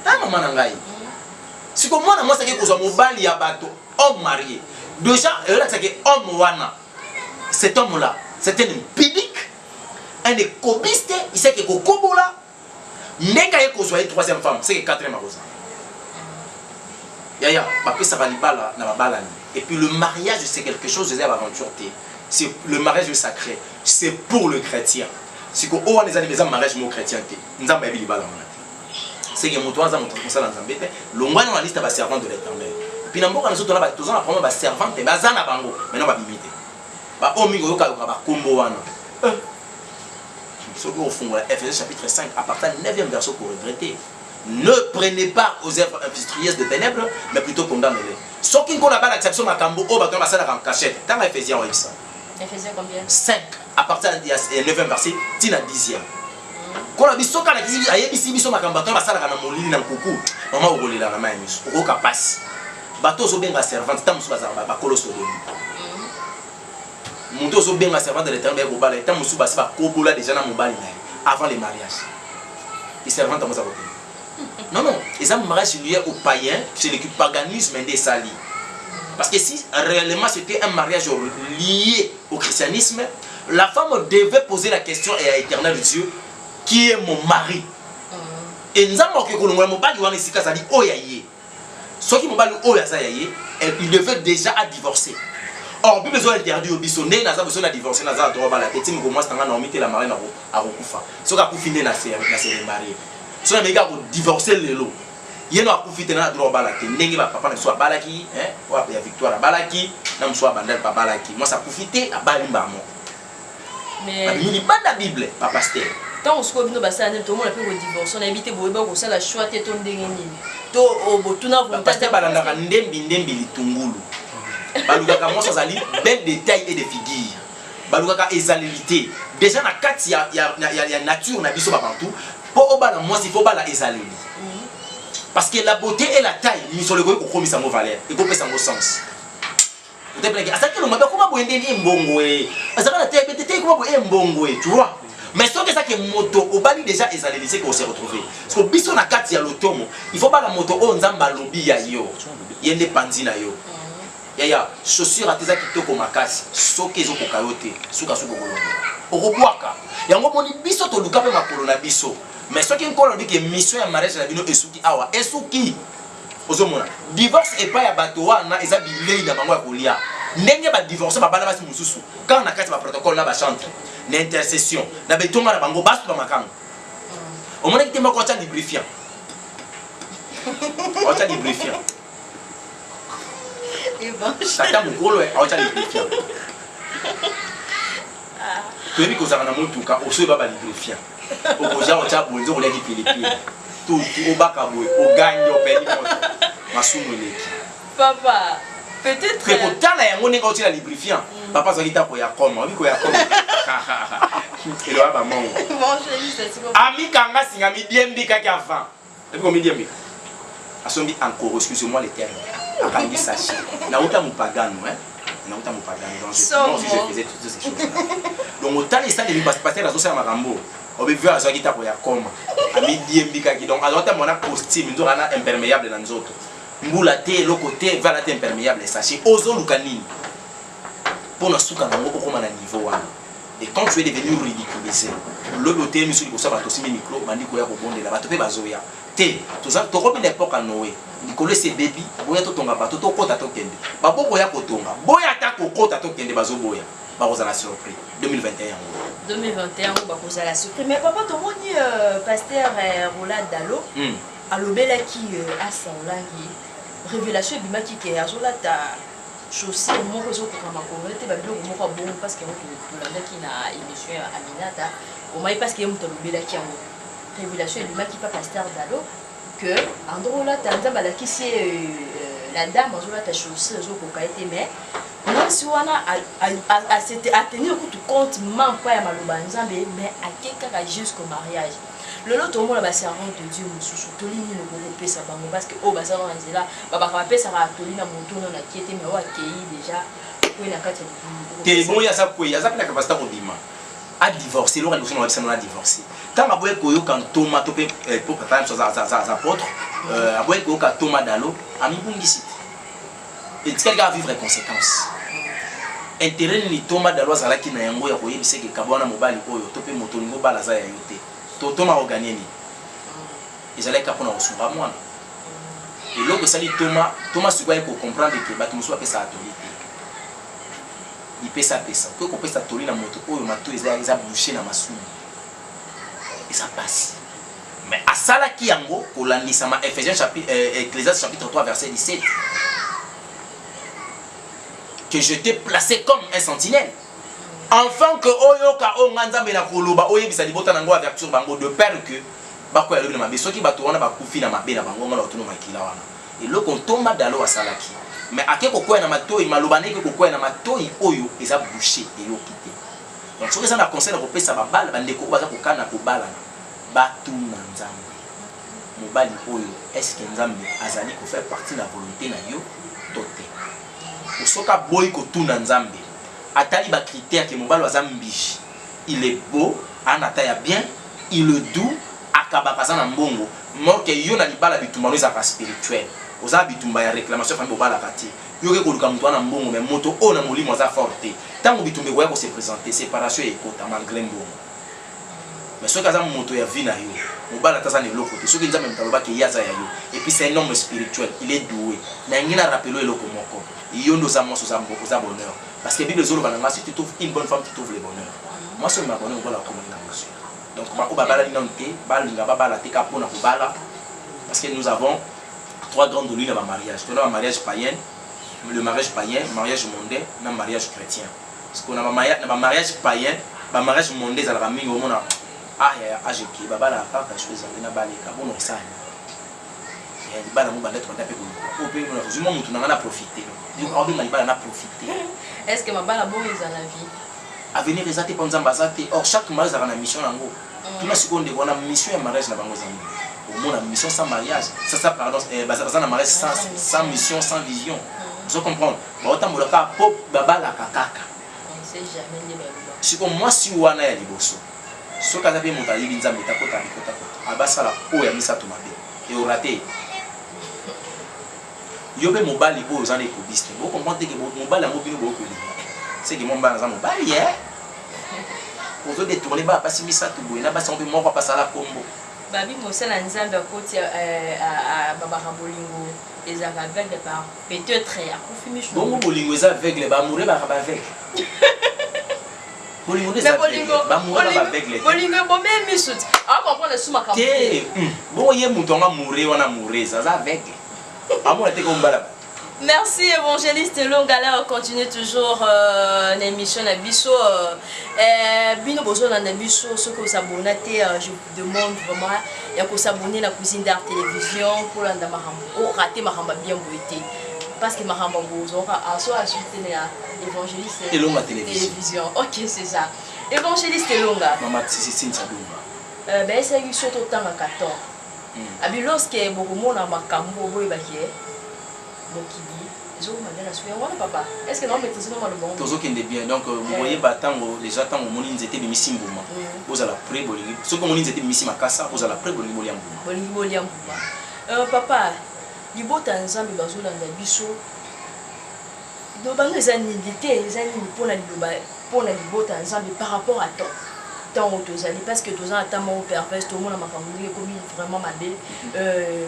maman nangai si comme moi c'est que ko mobali ya bato homme marié déjà c'est que homme wana cet homme là c'est un impédique un écobiste il sait que kokobola neka yeko soit troisième femme c'est que quatrième arrosa yaya papa ça va libala na babala et puis le mariage c'est quelque chose de aventure c'est le mariage sacré c'est pour le chrétien si ko o les années mariage mo chrétien té nzamba ya libala wana c'est que moto aza moto ça dans nzambe té longwana na liste ba servant de l'Éternel puis na mboka na soto na ba tozana prendre ba servante mais azana bango maintenant ba bimité ba o mingo yoka ba kombo wana ce qu'on fond Ephésiens chapitre 5 à partir du 9e verset pour regretter ne prenez pas aux œuvres industrieuses de ténèbres mais plutôt condamnez-les ce qui qu'on a pas l'acception makambo o ba to ba sala en cachette dans Ephésiens ouais ça Ephésiens combien 5 à partir du 9e verset tina 10e quand la bisoka na kizi ayebisi biso makambo to ba sala na molili na kuku mama okolela na mayiso okoka passe bato zo benga servante tamusu bazaba ba koloso de Monto zo benga servant de l'Éternel ko bala tant musu basi ba kobola déjà na mobali na avant le mariage et servante amoza ko non ils ont mariage lié au païen c'est le paganisme des sali parce que si réellement c'était un mariage lié au christianisme la femme devait poser la question à l'Éternel Dieu qui est mon mari et nzambo ke kolongola mobali wana sika sali oyaye ceux qui mobali oyazaye il devait déjà à divorcer. Or, Bible besoin interdit au bisonné, n'a pas besoin de divorcer, n'a pas droit à la tête, mais comment est-ce qu'on a mis la marine à Rokufa. Ce qu'on a profité na se marier. Ce qu'on a mis à divorcer les lots. Il y a profité na droit à la tête. N'engue va papa ne soit balaki, hein, ou il y a victoire à balaki, n'a soit bandel pas balaki. Moi ça profité à balimba moi. Mais il n'y a pas de Bible, pas pasteur. Tant on se connaît basa na tout le monde a pu divorcer, on a évité boyeba ko sala choix te ton ndengeni. To obotuna volonté. Pasteur balanda ndembi litungulu. Balugaka moi ça ali bel détail et des figures. Balugaka ezalélité. Déjà na kati ya nature na biso ba partout. Pour obala moi il faut bala ezaleli. Parce que la beauté et la taille, ni sur le ko komisa mo valeur, et ko pesa mo sens. Vous te à ça que le mabe comment boende ni mbongwe. Azaka na tete comment boende mbongwe, tu vois. Mais ce que ça que moto obali déjà ezaleli c'est qu'on s'est retrouvé. Parce que biso na kati ya lotomo, il faut pas la moto o nzamba lobi ya yo. Yende panzina yo. Yaya chaussure ateza kitoko makasi soki ezo kokayote suka suko kolongo okobwaka yango moni biso to luka pe makolo na biso mais soki nkolo dit que mission ya mariage na bino esuki awa esuki ozomona divorce epa ya bato wana eza bilei na bango ya kolia ndenge ba divorce babana basi mususu quand na kati ba protocole na ba chante na intercession na betonga na bango basu ba makanga omona ki temba ko cha lubrifiant ocha lubrifiant et bon tata mukolo ocha lubrifiant toyebi kozala na motuka osoyeba ba lubrifiant okoja ocha bonzo kolia ki pilipili tout obaka boye oganye opeli moto masumu eleki papa peut-être que kotala yango ndenge otia lubrifiant papa azalaki tapo ya koma obi koya koma eloya bamongo amikanga singa midiembikaki avant epi komidiembika asombi encore excusez-moi le terme akangi sachi nauta mopagano nauta mopagano donc je faisais toutes ces choses là donc otala esaleli paster azosala makambo obevi azwaki tapo ya koma amidiembikaki donc azwata mona costume nzoka na imperméable na nzoto mbula te eloko te vala te imperméable sachi ozoluka nini mpona suka nango okoma na niveau wana et quand tu es devenu ridiculisé lobi otelemi soki kosa bato osimbi micro bandi koya kobondela bato mpe bazoya te tokomi na époque ya noé likolo ese bebi boya totonga bato tokota tokende babokoya kotonga boya ata kokota tokende bazoboya bakozala surpris 2021 2021 bakozala surpris mais papa tomoni pasteur Roland Dalo alobelaki asanlangi révélation ebimaki ke azolata chaussée moko ezokokama korete babiloko moko abongo parce que tolandaki na émission ya Aminata omai parce que ye moto alobelaki yango révélation ebimaki pa pasteur Dalo que androlata nzambe alakisi la dame azolata chaussée ezokoka ete mais mwasi wana atenir kutu compte mampa ya maloba nzambe mais ake kaka jusqu'au mariage lelo tomona baservant de Dieu mosusu tolini lokopesa bango parce que o bazala na nzela babaka bapesaka tolina moto no na kiete mais o akei déjà oyo na kati ya te bon ya sa kwe ya sa pela capacité kobima a divorcer lo relation na bisa na divorcer tanga boye koyoka ntoma to pe pour papa so za apôtre aboye koyoka Thomas Dalo amibungisi et quelqu'un vivre les conséquences intérêt ni Thomas Dalo azalaki na yango ya koyebisa ke kabwana mobali oyo to pe moto ningo bala za ya yote to Thomas oganye ni ezalaki apona kosunga mwana eloko esali Thomas sikoye ko comprendre que bato mosusu apesa atoli te ipesa pesa ko kopesa toli na moto oyo mato eza bouché na masumu eza passe mais asalaki yango kolandisa ma Ecclésiaste chapitre 3 verset 17 que je t'ai placé comme un sentinelle enfin que oyoka onganzambe na koloba oyebisa libota nango avertir bango de peur que bako ya lobi na mabe soki bato wana bakufi na mabe na bango ngana otono makila wana eloko Thomas Dalo asalaki mais ake kokoya na matoi maloba ndenge kokoya na matoi oyo eza bouché eyoki te donc soki eza na conseil na kopesa babala bandeko baza kokana kobalana batuna nzambe mobali oyo est-ce que nzambe azali kofaire partie na volonté na yo to te osoka boyi kotuna nzambe atali ba critère que mobali aza mbishi il est beau anata ya bien il est doux akabaka za na mbongo morke yo na libala bitumba no ka spirituel oza bitumba ya réclamation famille bobala kati yo ke koluka mtu ana mbongo mais moto o na molimo za forte tango bitumbe ko ya ko se présenter séparation et kota malgré mbongo mais soki aza moto ya vie na yo mobala taza ne loko te soki nzambe mtaloba ke yaza ya yo et puis c'est un homme spirituel il est doué na ngina rappelo eloko moko yo ndo za moso za bonheur parce que Bible zolo bananga si tu trouves une bonne femme tu trouves le bonheur moi seul ma bonheur voilà comment il a reçu donc ma obabala linonte balinga babala te kapona kobala parce que nous avons trois grandes lignes dans le mariage. On a un mariage païen, le mariage païen, mariage mondain, et un mariage chrétien. Parce qu'on a un mariage païen, un mariage mondain, ça va mingo mona. Ah ya ah j'ai qui baba la pas quelque chose na baleka bon ça. Et les bana mo banda to taper ko. Au pays on a justement mutu na profiter. Donc on va bana na profiter. Est-ce que ma bala bon ils en la vie? À venir résater pour nzambazate. Or chaque mariage a une mission nango. Tuna seconde on a mission et mariage na bango zango. Au la mission sans mariage, ça pardon, un mariage sans mission, sans vision. Vous comprenez? Autant que le pop baba la kakaka. On sait jamais les babas. Si comme moi si wana ya liboso. Ce que vous monté binza metako ta bikota ko. Abasa la o ya misa to mabe. Et au raté. Yobe mobali bo zane ko biste. Vous comprenez que mobali a mobile bo ko li. C'est que mon bana za mobali eh. ozo détourner ba pasi misato boye na basi on peut moko passer la combo babi mosala nzambe akoti a babaka bolingo ezaka aveugle par peut-être akufi michu bongo bolingo eza aveugle ba amoureux ba aveugle bolingo eza aveugle ba amoureux ba aveugle bolingo bombe misu a comprendre suma ka bongo ye muto nga amoureux wana amoureux ça aveugle amona te ko mbala. Merci évangéliste Longala, on continue toujours l'émission de Bisso. Bino besoin de Bisso, ce que vous abonnez, je vous demande vraiment de vous abonner à la cuisine d'art télévision pour rater ma ramba bien beauté. Parce que ma ramba vous aura à suite l'évangéliste Elonga télévision. Ok, c'est ça. Évangéliste Longa. Maman, c'est ça. Ben, c'est une sorte de temps à 14. Abi lorsque beaucoup de monde a makambo boy baké. Papa, est-ce que non maîtriser le bon? Toujours qu'il est bien. Donc vous voyez batango déjà tant au monde ils étaient missing bouma. Vous allez après bolingi. Ce que monde ils étaient missing makasa, vous allez après bolingi boliam bouma. Bolingi boliam bouma. Papa, du beau temps ensemble bazo landa biso. Do bango zanilité, zanili pour la beau temps ensemble par rapport à toi. Tant aux deux années parce que tous ans attendent pervers tout le monde a makambi comme vraiment ma belle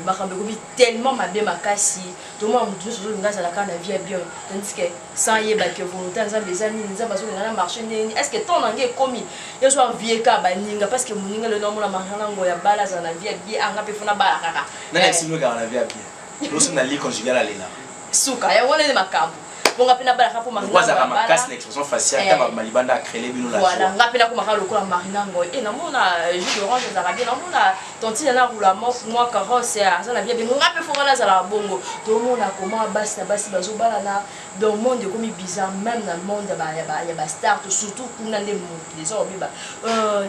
makambi tellement ma belle makasi tout le monde nous toujours nous à la canne vie bien tandis que sans y est que volonté ensemble les amis nous avons besoin de marcher est-ce que ton anglais commis il soit vieux ka baninga parce que moninga le nom la marcher nango ya bala za na vie bien anga pe fona bala kaka na si nous ga na vie bien nous sommes dans lit conjugal à l'élan suka ya wona de makambo bonga pena bala kapo manga waza ma casse l'expression faciale ta malibanda créer bino la voilà nga pena ko maka lokola marina ngo et na mona jus d'orange za bien na mona tontine na roula moi carrosse ça na bien nga pe fona za la bongo to mona comment basi bazo bala na dans le monde comme bizarre même dans le monde ya ba star surtout kuna nde les hommes ba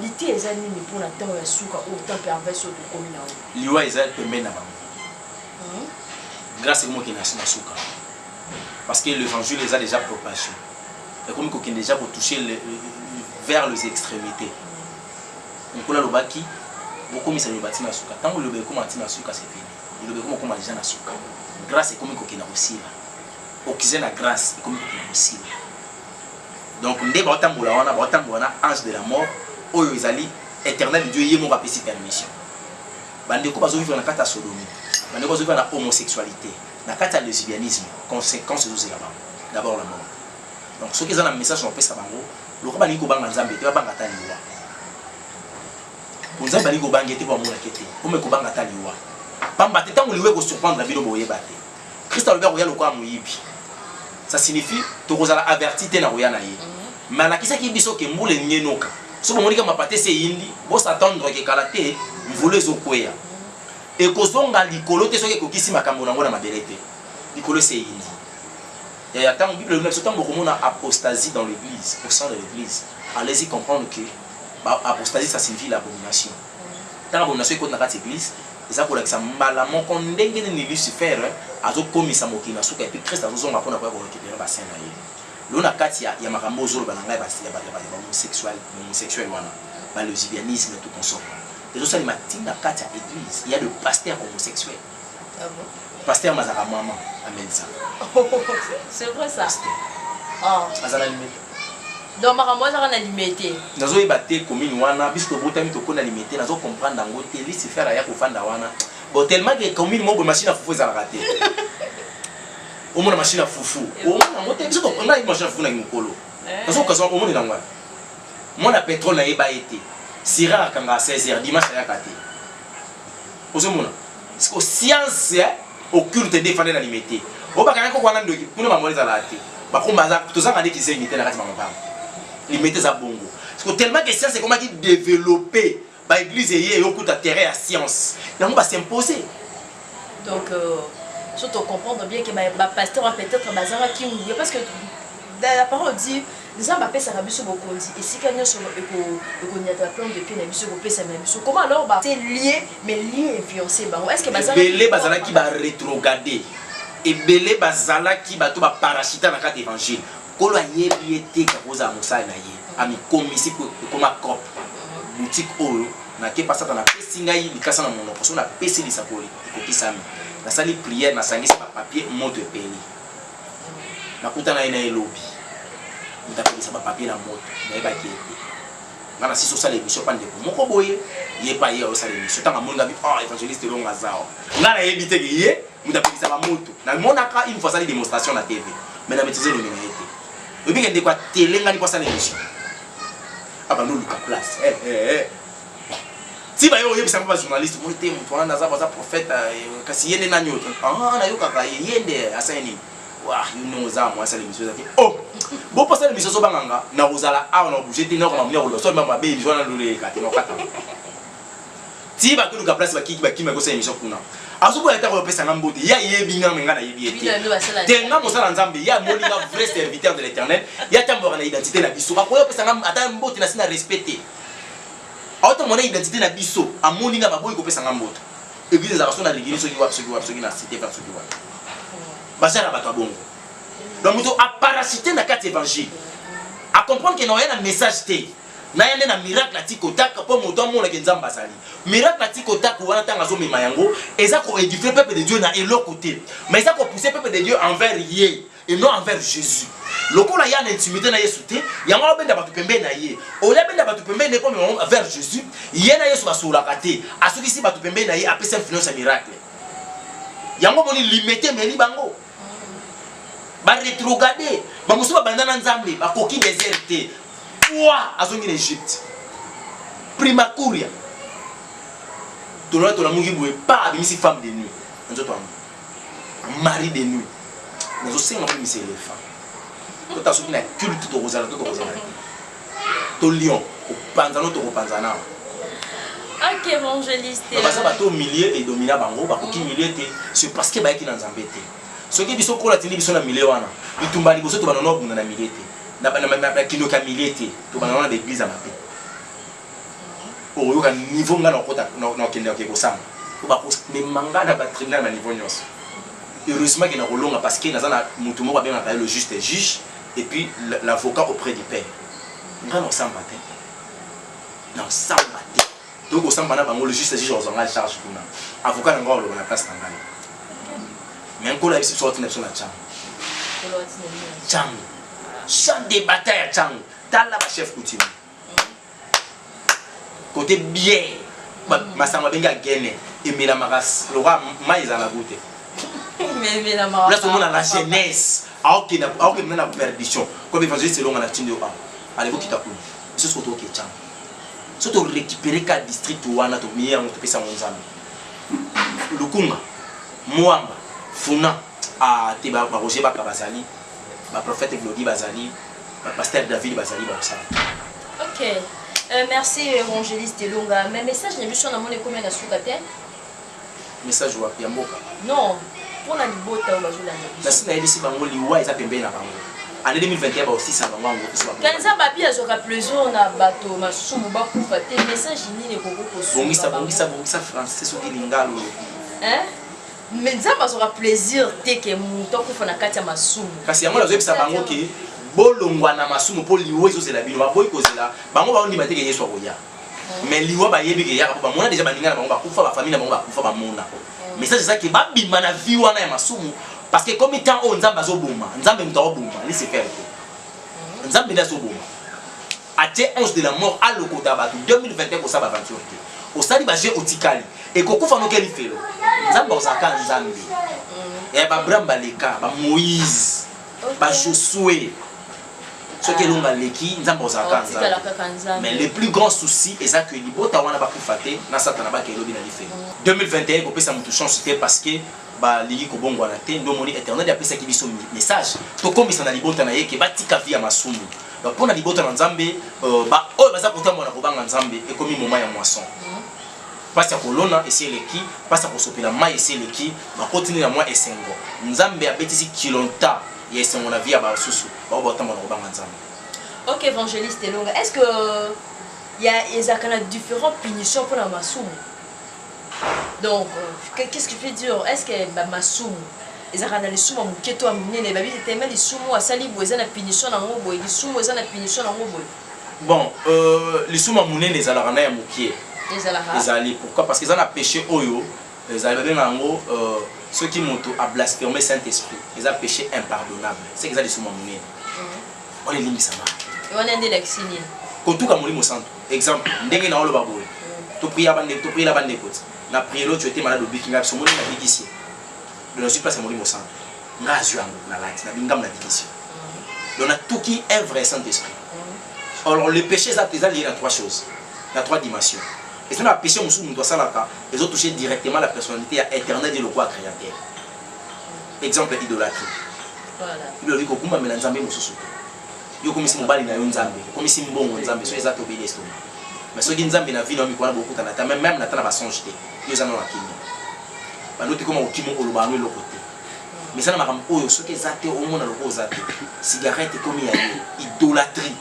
lité ezani ni pour na temps ya suka autant pervers sur de comme na liwa ezali pembe na ba grâce à moi qui n'a pas suka. Parce que l'évangile les a déjà propagés. Et comme il déjà pour toucher vers les extrémités. Donc là, le baki, beaucoup mis à l'obati na suka. Tant que le beko mati na suka c'est fini. Le beko comment déjà na suka. Grâce est comme il na aussi là. Okize na grâce est comme il aussi là. Donc ndé ba tambola wana ange de la mort. Oyo ezali éternel Dieu yé mon rapesi permission. Bande ko bazo vivre na kata sodomie. Bande ko bazo vivre na homosexualité. Na kata lesbianisme, conséquence de là-bas. D'abord la mort. Donc ceux qui ont un message on peut ça bango, le ko bani ko banga nzambe te ba banga ta liwa. Pour nzambe bani ko banga te ba mo la kete. Ko me ko banga ta liwa. Pamba te tango liwe ko surprendre la vie no boye bate. Christ a le roya lo ko amuyibi. Ça signifie to kozala averti te na roya na ye. Mais na kisa ki biso ke mbule nyenoka. So bo monika mapate se yindi, bo s'attendre ke kalaté, mvule zo kweya. Et kozonga likolo te soki kokisi makambo nango na mabelete likolo c'est indi et attends bible nous sommes beaucoup mona apostasie dans l'église au sein de l'église allez-y comprendre que apostasie ça signifie l'abomination dans l'abomination écoute na kati église eza ko lakisa mbala moko ndenge ni Lucifer azo komisa mokina suka et puis Christ azozonga pona ko récupérer ba saint na ye lo na kati ya makambo zolo bananga ba homosexuel wana ba lesbianisme tout consort. Les autres animatines dans quatre églises, il y a le pasteur homosexuel. Ah bon? Pasteur Mazara Maman, amène ça. C'est vrai ça. Pasteur. Ah. Mazara limité. Donc moi ça limité. Nazo ibate commune wana, biso bota mi to kona limité, nazo comprendre dango te li se faire ya ko fanda wana. Bon tellement que commune mo machine à foufou za raté. Au moins machine à foufou. Au moins mo te biso to prendre une machine à foufou na ngokolo. Nazo occasion au moins ndangwa. Moi na pétrole na eba été. Sira kanga 16h dimanche ya kate. Ozomona. Parce que science occulte défendre la limité. Oba kana ko kwana ndoki kuna mamoleza la ate. Ba kombaza tozanga ndeki ze limité na kati mama. Limité za bongo. Parce que tellement que science est comment qui développer ba église yé yokuta terrain à science. Nango ba s'imposer. Donc surtout comprendre bien que ba pasteur peut-être bazara qui ou parce que la parole dit Nzamba pesa na biso bokonzi esika nyonso ekonyata plan de pied na biso kopesa na biso comment alors c'est lié mais lié influencé bango est-ce que bazala qui ba rétrograder et belé bazala qui ba to ba parachita na kati évangile kolo ayebi ete ka koza mosala na ye ami komisi ko koma cop boutique oyo na ke pasata na pesinga yi likasa na monoko so na pesi lisakoli ekokisami na sali prière na sangisa ba papier moto epeli na kuta na ina elobi. Nous avons des papiers dans la moto, mais il ngana si social émission pas ndeko moko boye ye pa ye au social émission tanga monga bi oh évangéliste longa zao ngana yebite ke ye mutapikisa ba moto na monaka une fois ça démonstration na TV mais na maîtriser le minéralité obi ke ndeko télé ngani kwa ça émission aba no luka place si ba yo yebisa ba journaliste mo te mutu wana za ba prophète kasi yene na nyoto na yo kaka yende asani wa yuno za mo asa l'émission za oh bon passer l'émission so banganga na ozala a na bouger te na ko mamia ko so mama be jona lule ka te no kata ti ba ko luka place ba kiki ba ko sa émission kuna azuko ya ta ko pesa ngambo te ya yebi ngam ngana yebi ete te ngam osala nzambe ya moni nga vrai serviteur de l'Éternel ya tambora na identité na biso ba ko yo pesa ngam ata mbote na sina respecter auto mona identité na biso amoni nga baboyi ko pesa ngambo église za raso na rigini soki wapi na cité vers soki wapi bazara bato bongo donc muto a parasiter na carte évangile à comprendre que non y a un message té na yende na miracle atiko taka po moto mona ke nzamba sali miracle atiko taka wana tanga zo mema yango eza ko édifier peuple de Dieu na elo côté mais eza ko pousser peuple de Dieu envers Yé et non envers Jésus lokola ya na intimité na Yesu té yango benda batu pembe na ye ola benda batu pembe ne comme vers Jésus ye na Yesu basula katé asoki si batu pembe na ye apesa influence ya miracle yango moni limité meli bango ba rétrogradé ba musu ba bandana nzambe ba koki déserté wa azongi en Égypte prima curia tona mungi boye pas abimisi femme de nuit nzoto mari de nuit nazo senga ko misi éléphant to ta soki na culte to kozala to lion ko panzano to ko panzana ok évangéliste basa bato milieu et domina bango ba koki milieu te c'est parce que ba yaki na nzambe te soki biso kola tindi biso na milieu wana bitumba liboso to bana no bunda na milieu te na kino ka milieu te to bana na l'église amape oyo ka niveau ngana okota na kende ko sama to ba ko me mangana ba tribunal na niveau nyonso heureusement que na kolonga parce que nazana mutu moko bien appelé le juste juge et puis l'avocat auprès du père ngana osamba te na osamba te donc osamba na bango le juste juge ozanga charge kuna avocat na ngolo na place tangani mais encore la vie sur la Tchang. Champ de bataille à Tchang. T'as la chef coutume. Côté bien, ma sama benga gagné et mais la maras, le roi maïs à la goûter. Mais la maras. Là tout le monde a la jeunesse. Alors qu'il n'a pas perdition. Comme évangéliste c'est long à la tinde de allez vous qui t'appelle. C'est ce que tu as Tchang. Surtout récupérer 4 districts ou un autre millier on te paye ça mon zami. Lukunga, Mwamba. Funa a Teba Roger Bakabazali, ma prophète Glody Bazali, ma pasteur David Bazali Baksa. Ok, merci évangéliste Elonga. Mais message n'est plus sur la monnaie combien de sous-caté? Message ou à Piamboka? Non, pour la libota ou la journée. La semaine ici, Bango Liwa, ils a pembé na Bango. Année 2021, aussi ça Bango. Quand ça babi a zoka plaisir na bateau, ma somme bakou faté, message ni ne koko kosu. Bongisa français sur Lingalo. Hein? Mais ça va plaisir dès que mon temps qu'on fait na kati ya masumu. Kasi yango lazo bisa bango ke bolongwa na masumu po liwo ezo zela bino ba boy kozela bango ba ondima te ke yeso koya. Mais liwo ba yebi ke ya ba mona déjà baninga na bango ba kufa ba famille na bango ba kufa ba mona. Mais ça c'est ça que ba bima na vie wana ya masumu parce que comme temps on nzamba zo boma, nzambe mutawo boma, laissez faire. Nzambe da zo boma. Até ange de la mort à lokota ba 2021 ko sa ba aventure. Au sali ba je otikali et kokufa no keli felo. Nzamba osaka nzambe. Et ba Bramba leka, ba Moïse, ba Josué. Ce qui est long leki, nzamba osaka nzambe. Mais le plus grand souci est ça que libota wana ba kufate na satana ba ke lobi na lifelo. 2021 ko pesa mutu chance parce que ba ligi ko bongo na te ndo moni éternel ya pesa ki biso message. To komisa na libota na yeke ba tika via masumu. Donc pour na libota na nzambe ba oyo baza kotambo na kobanga nzambe e komi moment ya moisson. Pasi ya kolona esi eleki, pasi ya kosopela mai esi eleki, bakotini na mwa esengo. Nzambe abetisi kilonta ya esengo na via ba susu, ba obatamba na kobanga nzambe. Ok évangéliste Elonga, est-ce que il y a différentes punitions pour la masumu? Donc qu'est-ce que je peux dire? Est-ce que ba masumu ezaka na lisumu muketo ya munene babi tellement lisumu asali boza na punition na ngobo, lisumu eza na punition na ngobo. Bon, lisumu munene ezalaka na ya mukie. Ezali pourquoi parce qu'ils ont péché oyo ezali bien ngo ceux qui montent à blasphémer Saint-Esprit ils ont péché impardonnable c'est qu'ils ont des sous monene on les limbisa ma on est des lexini kotuka molimo santo exemple ndenge na oloba boye to prier la bande côté na prier l'autre tu étais malade au bikinga so moni na bikisi de la suite pas c'est molimo sang ngazu yango na lati na bingam na bikisi donc na tout qui est vrai Saint-Esprit. Alors le péché ça lié à trois choses, à trois dimensions. Et c'est le péché musu doit ça là ils ont touché directement la personnalité éternelle de le roi créateur. Exemple idolâtrie. Voilà. Il dit ko kumba mela nzambe mususu. Yo komisi mobali na yo nzambe, komisi mbongo nzambe so ezaka obéir esto. Mais so nzambe na vie na mi ko na beaucoup na ta même na ta na ba songe te. Yo zana na kinyo. Ba noti koma okimo oloba no lokote. Mais ça na makam oyo so ke zate o mona loko zate. Cigarette komi ya idolâtrie.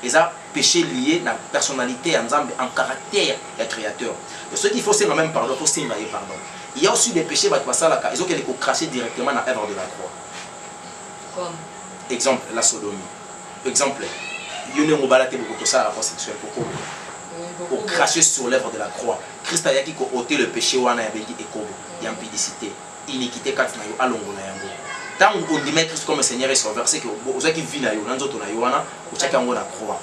Et ça péché lié à la personnalité en caractère du créateur. Et ce qu'il faut c'est même pardon, faut c'est pardon. Il y a aussi des péchés bah ça là ils ont qu'elle est cracher directement dans l'œuvre de la croix. Comme exemple la sodomie. Exemple il y a une balade beaucoup ça la croix sexuelle pour cracher sur l'œuvre de la croix. Christ a dit qu'il ôté le péché wana avait dit ekobo, impudicité, iniquité quatre na yo alongo na yango. Tant on dit Christ comme Seigneur et Sauveur, c'est que vous qui vivent na yo nanzoto na yoana ou chaka yango na croix.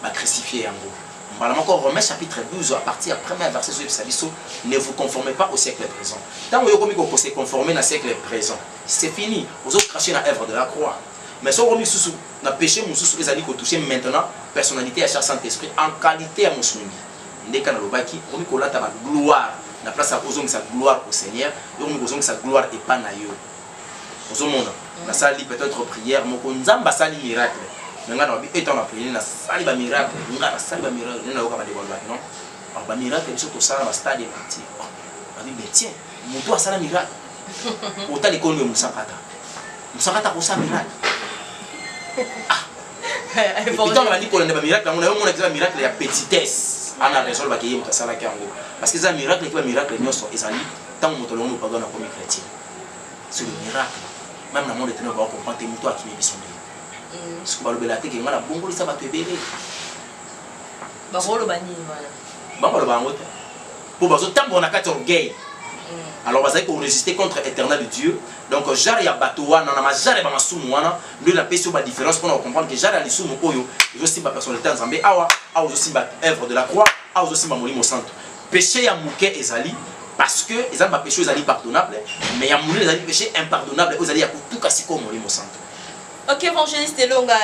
Ba crucifié yango. Voilà encore Romains chapitre 12 à partir du premier verset sur Psaliso, ne vous conformez pas au siècle présent. Tant vous avez qu'on se conformer au siècle présent, c'est fini. Vous avez craché dans l'œuvre de la croix. Mais si vous avez sous na péché mususu ezali ko toucher maintenant personnalité à chaque Saint-Esprit en qualité à musungi. Ndeka na lobaki, on ko lata ba gloire. Na place à ozong sa gloire au Seigneur, et on ozong sa gloire et pas na yo. Ozomona. Na sali peut-être prière, moko nzamba sali miracle. Nga na bi étant na prière na sali ba miracle, nga na sali ba miracle, na yoka ba de bolba non. Alors ba miracle biso to sala ba stade parti. Ba bi tiens, muto asala miracle. Otali kono musakata. Musakata ko sa miracle. Et pourtant on a dit qu'on a des miracles, on a eu un miracle de petitesse. On a raison de dire que ça parce que c'est un miracle qui est un miracle de nous et tant que nous pardonne comme chrétien. C'est le miracle. Même dans le monde de ténèbres, on comprend que nous qui sont bien. Ce que le belate qui est mal à bon ça va te bérer. Bah le bani voilà. Bah le bani. Pour parce que tant qu'on a quatre orgueils. Alors, vous allez résister contre l'éternel de Dieu. Donc, Jari a batouana, na Jari ba masumuana, lui la paix sur la différence pour comprendre que Jari a l'isumu oyo, il aussi ma personnalité en Zambé, awa aussi ma œuvre de la croix, aussi ma molimo centre. Péché ya mouké ezali parce que ezali ma péché ezali pardonnable, mais ya moulé ezali péché impardonnable, ezali ya tout kasiko molimo centre. OK, évangéliste longa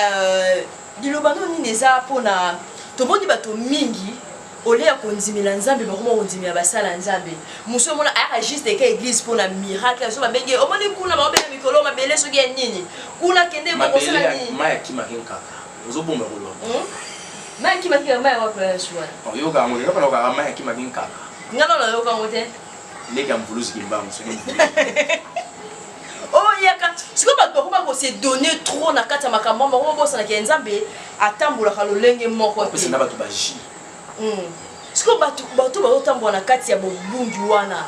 dilobano ni neza pona to boni bato mingi. Olé ya kondimela nzambe bakoma kondimela basala nzambe muso mona aya juste que église pour na miracle so babenge omoni kuna ba obela mikolo mabele so ke nini kuna kende bo kosala nini maya kimakenka ozobomba kolo maya kimakenka maya wa kwa shwa yo ka mo ka ka maya kimakenka ngalo la yo ka ngote lega mbuluzi kimbango so oh yaka siko ba bakoma ko se donner trop na kata makambo ba bosala ke nzambe atambola kalolenge moko te pesa na bato baji siko bato bazotambola na kati ya bobungi wana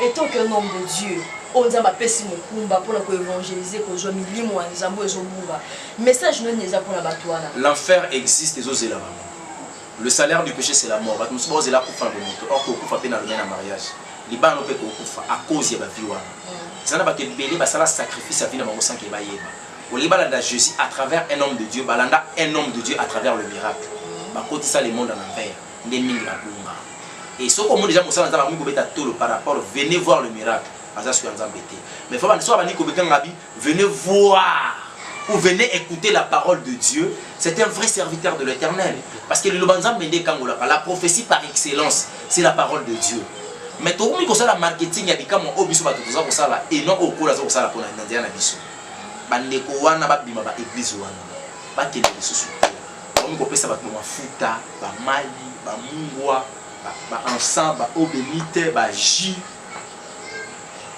étant qu'un homme de Dieu on nzambe apesi mokumba mpona koévangéliser kozwa milimo ya nzambe ezobunga message noni eza mpona bato wana. L'enfer existe ezozela bango. Le salaire du péché c'est la mort. Bato mosusu bazela kufa na bomoto or kokufa mpe na lomia na mariage libano mpe kokufa à cause ya bavi wana eza na bato ebele basala sacrifice ya vi na bango sanke bayeba olingi balanda Jésus à travers un homme de Dieu balanda un homme de Dieu à travers le miracle. Ça le monde en envers des mille la bunga et ce qu'on déjà mosala nzamba miko beta tolo par rapport venez voir le miracle asa sur nzamba té mais faut pas soit bani ko beta ngabi venez voir ou venez écouter la parole de Dieu. C'est un vrai serviteur de l'Éternel parce que le lobanzam mende kangola la prophétie par excellence c'est la parole de Dieu. Mais tout miko ça la marketing ya bikamo obiso ba tuza ko sala et non okola za ko sala pona ndandia na biso bandeko wana ba bima ba église wana ba tele biso on kopesa bato mafuta ba mali ba mungwa ba encens ba eau bénite ba jus.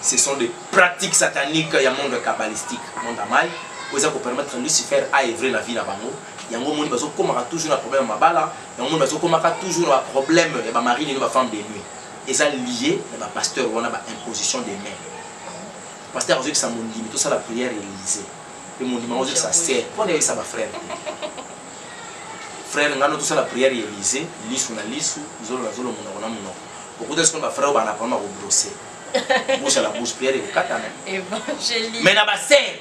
Ce sont des pratiques sataniques ya monde kabbalistique monde amal oza ko permettre Lucifer à œuvrer la vie na bango yango moni bazo komaka toujours na problème mabala yango moni bazo komaka toujours na problème ya ba mari ni ba femme de nuit et ça lié na ba pasteur wana ba imposition des mains pasteur ozo que ça mon limite tout ça la prière Élysée et mon dimanche ça sert pour les ça ba frère frère ngano tout ça la prière Élysée lisu na lisu zolo na zolo mona mona beaucoup ce qu'on va frère ba na prendre au brosser bouche à la bouche prière et katana évangélique mais na ba sert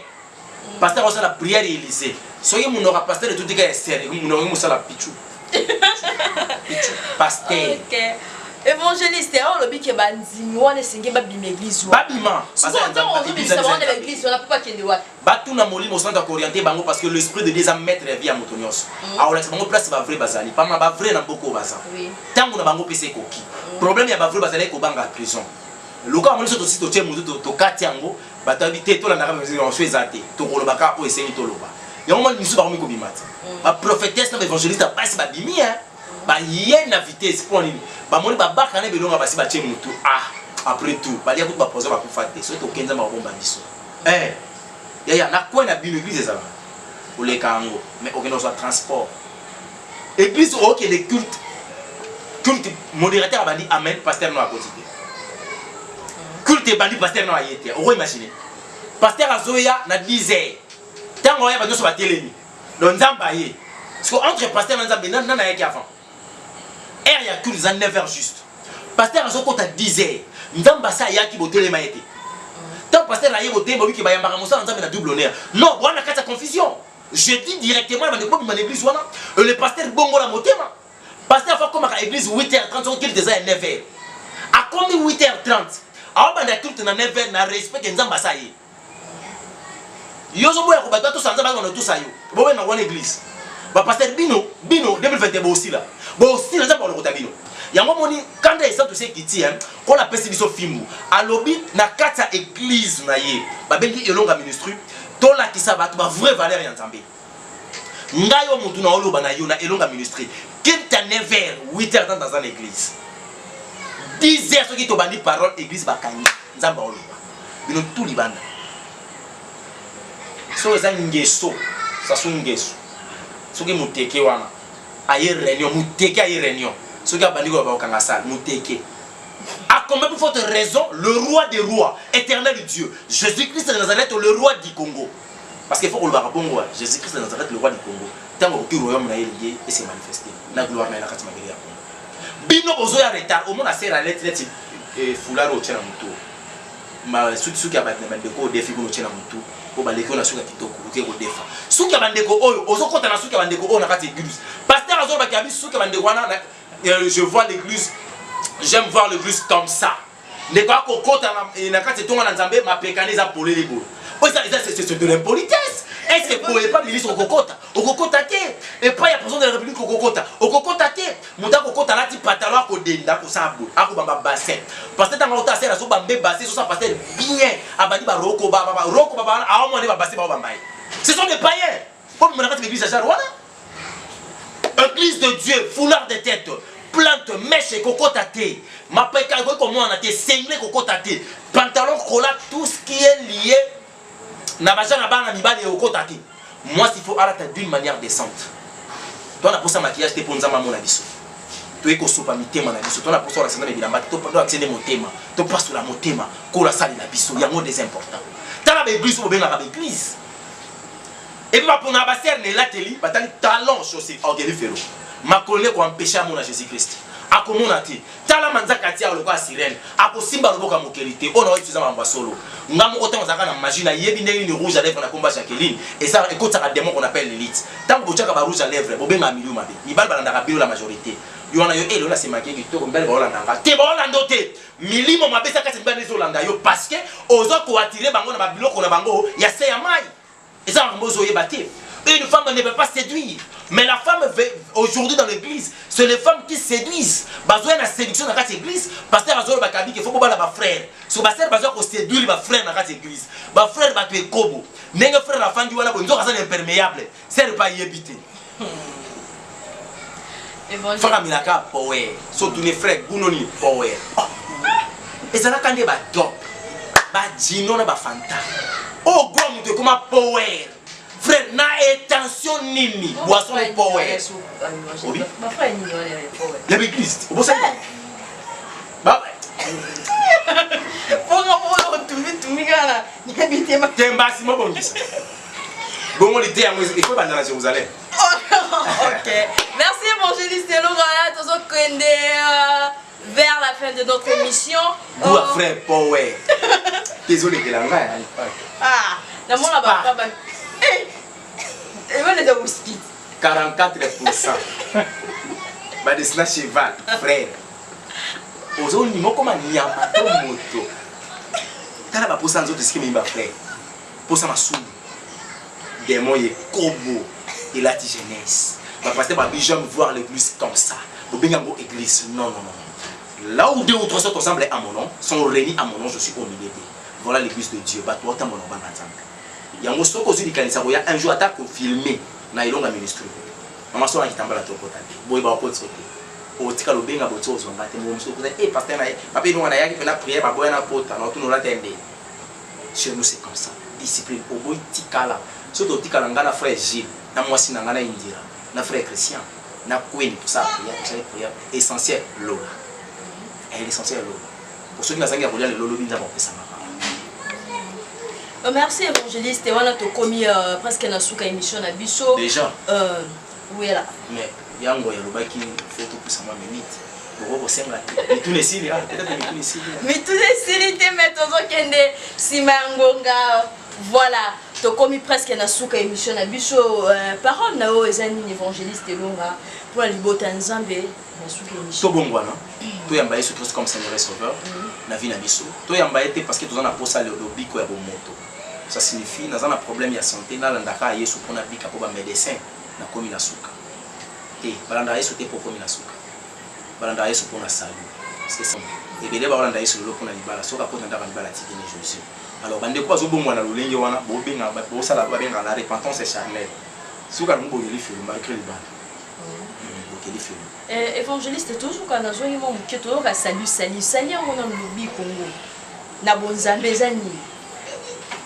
pasteur ça la prière Élysée soyez mon aura pasteur de tout cas sert mon aura ça la pichou Pasteur. Ok. Évangéliste, on le dit que bandimi on est singé babim église. Babima. Parce que on dit que on est l'église, on n'a pas qu'elle doit. Batu na molimo centre orienté bango parce que l'esprit de Dieu a mettre la vie à motonios. Alors là bango place ba vrai bazali, pas ma ba vrai na boko baza. Oui. Tango na bango pese koki. Problème ya ba vrai bazali ko banga prison. Loka mo so to tie mutu to kati yango, batabi te to la na ka on soit zate. To ko lobaka o essayer to loba. Ya mo misu ba ko bimata. Ba prophétesse na évangéliste passe ba bimi hein. Ba yé na vitesse pour ni. Ba moni ba baka na belonga basi ba tie mutu. Ah, après tout, ba dia ko ba poser ba ku faté. So to kenza ma bomba biso. Ya na quoi na bien l'église ça pour les kango mais aucun soit transport église OK les culte modérateur bandi amen pasteur no à côté culte bandi pasteur no ayete on imaginer pasteur azoya na 10h tango ya bandi so batelemi donc nzamba ye parce que entre pasteur na nzamba na yaki avant heure ya culte za 9h juste pasteur azokota 10h nzamba sa yaki botelema yete. Tant pasteur a yéboté, il qui va y avoir un double honneur. Non, on a qu'à confusion. Je dis directement dans l'église, le pasteur bongo la motema. Pasteur fait comme à l'église 8h30, qu'il était à 9h. À combien 8h30? À on a culte dans 9h, na respect que nzamba ça y. Yozo boya ko bato sans nzamba on tout ça yo. Bo na one église. Ba pasteur Bino 2021 bo aussi là. Bo aussi nzamba on ko Bino. Yango moni kanda esa to se kiti hein ko la pesi biso fimbu alobi na kata église na ye ba bengi elonga ministry to la kisa ba vraie valeur ya nzambe ngayo mutu na oloba na yo na elonga ministry kinta 9h 8h dans une église 10h ce qui to bandi parole église bakani nzamba oloba bino tout libanda so eza ngeso sa so ngeso so ki muteke wana aye réunion muteke aye réunion. Ce qui a banni au Kangasal, Mouteke. À combien de forte raison, le roi des rois, éternel Dieu, Jésus-Christ de Nazareth, le roi du Congo. Parce qu'il faut que le Congo, Jésus-Christ de Nazareth, le roi du Congo. Tant que le royaume n'a lié et s'est manifesté. La gloire n'a pas été manifestée. Bino Bozo a retard, au monde a serré la lettre et foulard au tien à Moutou. Ma ceux qui a battu le déco, défi au tien à Moutou. Au balcon, on a su que tu as au défa. Ceux qui a battu le déco, aux autres, on a su qu'il y a un déco, on a raté l'église. Pasteur Azor Bakabi, ceux qui a battu le déco, je vois l'église, j'aime voir l'église comme ça. Les gars, quand on a fait ton ensemble, ma pécanise a polé les boules. C'est de l'impolitesse. Est-ce que vous ne pouvez pas milice au cocota? Au cocota, et pas il y a personne de la République au cocota. Au cocota, mon temps cocota là, tu pantalon à côté, à Kosabou, à Kobamba bassin. Parce que dans l'autre serre, à Sobambé bassin, ça passe bien. À Badi Baroko Baba, Roko Baba, à Omane Babassi Babambaye. Ce sont des païens. Comme on a fait l'église à Jarouana. Église de Dieu, foulard de tête, plante, mèche et cocotaté. Ma péka, comment on a été cinglé cocotaté. Pantalon, cola, tout ce qui est lié. Nabaja Nabana Nibali et cocotaté. Moi, s'il faut arrêter d'une manière décente. Toi, on a pour ça maquillage, t'es pour nous amener mon abisso. Tu es qu'on soupe à mi thème, abisso. Toi, on a pour ça la scène de Bilamba. Tu dois accéder mon thème. Tu passes sur la mon thème. Qu'on la salle l'abisso. Il y a un mot des importants. Tu as l'église ou bien l'église. Et puis, pour nous abaisser, les lateli, tu as les talents chaussés. Organisé féro. Ma collègue a empêché à mon Jésus-Christ. A comment on a dit? Tala manza katia le quoi sirène. A ko simba le boka mokelité. On a utilisé ma solo. Ngam autant on a na machine à yebine une rouge à lèvres na combat Jacqueline. Et ça écoute ça démon qu'on appelle l'élite. Tant que bochaka ba rouge à lèvres, bobenga milieu mabe. Ni bal balanda ka la majorité. Yo na yo elo la c'est maqué qui to mbele ba olanda nga. Te ba olanda te. Milimo mabe ça ka c'est mbele olanda yo parce que ozo ko attirer bango na ba biloko na bango ya se ya mai. Et ça on bozo yebate. Une femme ne peut pas séduire. Mais la femme, aujourd'hui dans l'église, c'est les femmes qui séduisent. Bazoua la séduction dans l'église. Pasteur Azor Bakabi, il faut que ma frère. So pasteur Bazoua ko séduire ma frère dans l'église. Ma frère va tuer Kobo. Nenga frère la femme du wana bonzo kazan imperméable. C'est pas y éviter. Frère Milaka power. So tous les frères Gunoni power. Et ça n'a qu'un débat top. Ba Gino na ba Fanta. Oh gros muté comme power. Frère, na attention nini, boisson de power. Oui. Ma frère ni power. Il y a l'église. Au beau ça. Bah. Pour moi, tu me gana. Ni habité ma. Temba si mo bongisa. Bon on était à moi, il faut pas dans Jérusalem. OK. Merci évangéliste Longala, tous vers la fin de notre émission. Bois frère power. Désolé de la main. Ah, la mon là-bas. Et voilà de whisky. 44%. Badesina cheval, frère. Ozo nimo comme Nyamato moto. Tala ba posa nzoto ski mimba frère. Posa masou. Démon ye kobo et la jeunesse. Va passer par jamais voir l'église comme ça. Bobengambo église. Non non non. Là où 2 ou 3 sont ensemble à mon nom, sont réunis à mon nom, je suis au milieu d'eux. Voilà l'église de Dieu. Bah toi ta mon nom va ensemble. Yango soko zuli kanisa ko ya un jour attaque filmer na ilonga ministre. Mama so na kitambala to kota. Boy ba pot sote. O tika lo benga boto zo ngate mo mso ko e pasteur na papa ilonga na yaki na prière ba boya na pota na tu no la tende. Chez nous c'est comme ça. Discipline o boy tikala. Soto tikala ngana frère Gilles, na mwasi na ngana Indira, na frère Christian, na Queen pour ça prière essentiel l'eau. Et l'essentiel l'eau. Pour ceux qui n'ont pas le lolo binza pour ça. Merci évangéliste, on a commis presque na souka émission na biso. Déjà. Oui là. Mais yango ya lobaki faut tout pour ça moi minute. Boko senga. Mais tout les sili ah, peut-être mais tout les sili. Mais tout les sili te mettozo kende simangonga. Voilà, to commis presque na souka émission na biso parole na o ezani évangéliste longa pour la libota nzambe na souka émission. To bongwana. To yamba Yesu Christ comme Seigneur et Sauveur na vie na biso. To yamba été parce que tous on a posa le lobiko ya bomoto. Ça signifie dans un problème de santé na landaka Yesu pona bika po ba médecin na komi na souka. Et balanda Yesu te pour komi na souka. Balanda Yesu pona salut. C'est ça. Et bele balanda Yesu lo pona libala soka pona ndaka libala tikene Jésus. Alors bande ko azobomwa na lolenge wana bo benga bo sala ba benga la repentance charnelle. Souka mo bogeli film malgré libala. Bogeli film. Évangéliste toujours quand na zoyi mo muketo ka salut on a lobi Congo. Na bonzambe zani.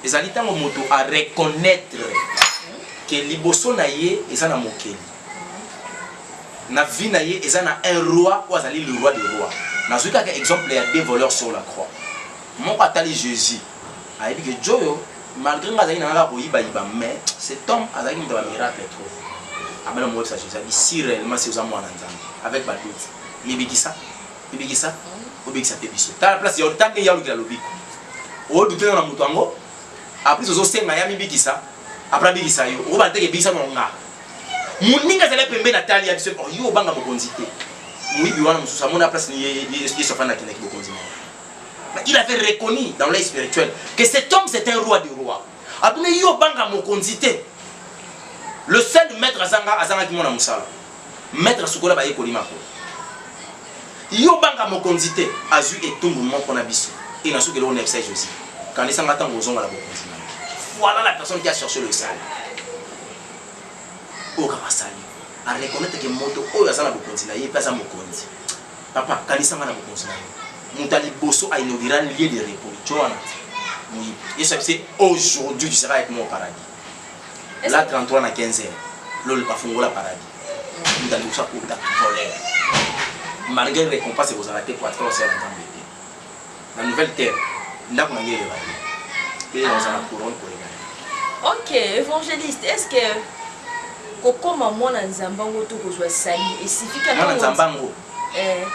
Ezali tango moto à reconnaître que liboso na ye ezana mokeli. Na vie na ye ezana un roi ou azali le roi des rois. Na zuka ka exemple ya 2 voleurs sur la croix. Mon atali Jésus a dit que Joyo malgré ngazali na nga koyiba yiba mais cet homme azali mto ba miracle trop. Amena mo ça Jésus a dit si réellement c'est aux mwana nzambe avec ba doute. Libikisa obikisa te biso. Ta la place ya otande ya lukila lobiko. O douter na mutu ango. Après ce senga ya mibikisa après bikisa yo o ba teke bikisa nonga muninga zele pembe na tali ya biso yo banga mokonzi te muibi wana mususa mona place ni sofana kene kibokonzi. Il avait reconnu dans l'œil spirituel que cet homme c'est un roi du roi. Après yo banga mokonzi te le seul maître azanga ki mona musala maître sukola ba yekoli mako yo banga mokonzi te azu etumbu moko na biso et na sukelo on epsa Jésus. Quand ils sont à voilà la personne qui a cherché le sale. Au Kabasali, à reconnaître que mon dos, oh, il y a un continent, il n'y a pas un continent. Papa, quand ils sont à la Moutali Bosso a inauguré un lieu de repos. Oui, et c'est aujourd'hui, tu seras avec moi au paradis. Là, 33 à 15 heures, l'eau va fondre la paradis. Nous allons faire pour ta volée. Malgré les récompenses, vous arrêtez pour être aussi à la nouvelle terre. Ok, évangéliste, est-ce que Kokoma mwana nzambango to kozwa sali et suffit que mwana nzambango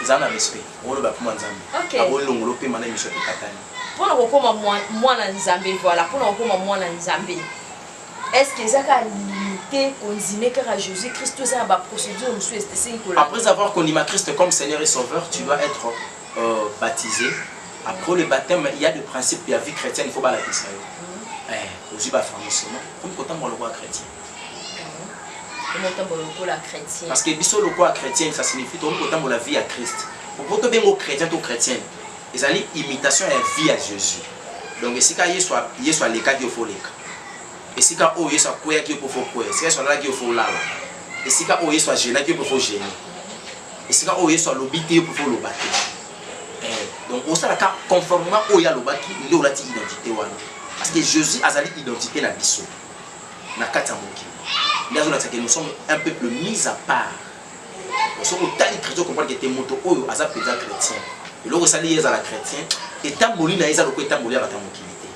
ezana respect wolo ba kuma nzambe abo longolo pe mana mission ekatani pona kokoma mwana nzambe voilà pona kokoma mwana nzambe est-ce que zaka limité konzime car Jésus Christ ça ba procédure nous est après avoir connu Christ comme Seigneur et Sauveur tu dois être baptisé. Après le baptême, il y a des principes de la vie chrétienne, il faut pas la laisser. Aussi, pas franchement, comme quand on voit chrétien. Parce que biso le quoi chrétien, ça signifie que on la vie à Christ. Pour que bien au chrétien, tout chrétien, ils ont imitation et vie à Jésus. Donc si quand il soit les cas qu'il faut les cas. Et si quand il soit quoi qu'il faut quoi, si quand soit là qu'il faut là. Et si quand il soit gêné qu'il faut gêner. Et si quand il soit l'obité il faut l'obéir. Donc on s'est conformément au Yalobaki, nous avons identité parce que Jésus a une identité na biso. Na katamoki. Nous sommes un peuple mis à part. Nous sommes autant de chrétiens comprendre que t'es moto oyo aza pédant chrétien. Et l'autre sali est à la chrétien et tamoli na eza loko tamoli à batamokilité.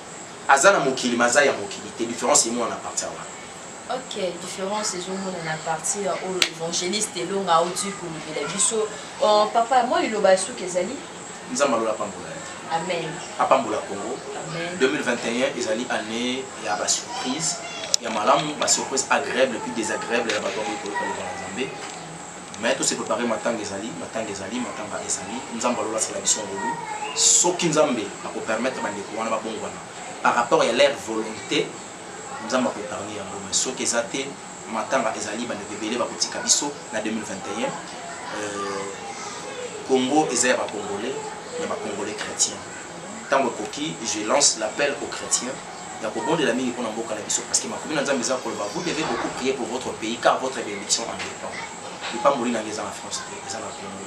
Azana mokili maza ya mokilité différence et moi on appartient là. Ok, différence et moi on appartient au évangéliste et longa audio pour le biso. Papa moi il obasu kezali nous avons la Pambola. Amen. À Pambola Congo. Amen. 2021, ils allaient année et à la surprise. y a malamu ba surprise agréable et puis désagréable la bato ko ko la Nzambe mais tout se préparer matanga ezali Nzambe lola c'est la mission ngolu soki Nzambe ako permettre ba ndeko wana ba bongwana par rapport à leur volonté Nzambe ako parler yango mais soki ezate matanga ezali ba ndeko belé ba kotika biso na 2021 Congo ezali ba congolais mais ba congolais chrétiens tant que je lance l'appel aux chrétiens de la mine pour n'importe quelle parce que ma commune vous devez beaucoup prier pour votre pays car votre bénédiction en dépend. Il pas mourir dans les en France, les en Congo.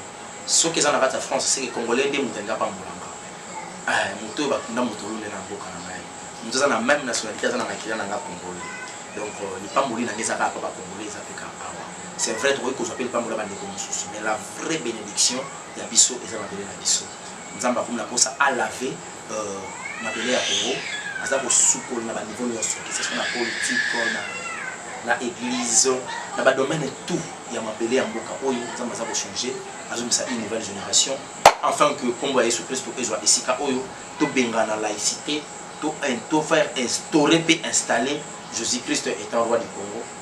Ce qui est en France, c'est que les Congolais ne sont pas mourants. Muto ba kunda mutolo na mboka na ngai. Muto za na même nationalité za na makila na Congolais. Donc il pas mourir dans les en pas Congolais za peka awa. C'est vrai que qu'on s'appelle pas mourir bande comme sous mais la vraie bénédiction ya biso eza na belé na biso. Nzamba comme na posa à laver na belé ya Congo. Aza ko souko na ba niveau nyonso que ce soit na politique na église na ba domaine tout ya mabele ya mboka oyo nzamba za ko changer azomisa une nouvelle génération afin que Congo aille sur plus pour ezwa esika oyo to benga na laïcité to faire instaurer et installer Jésus-Christ étant roi du Congo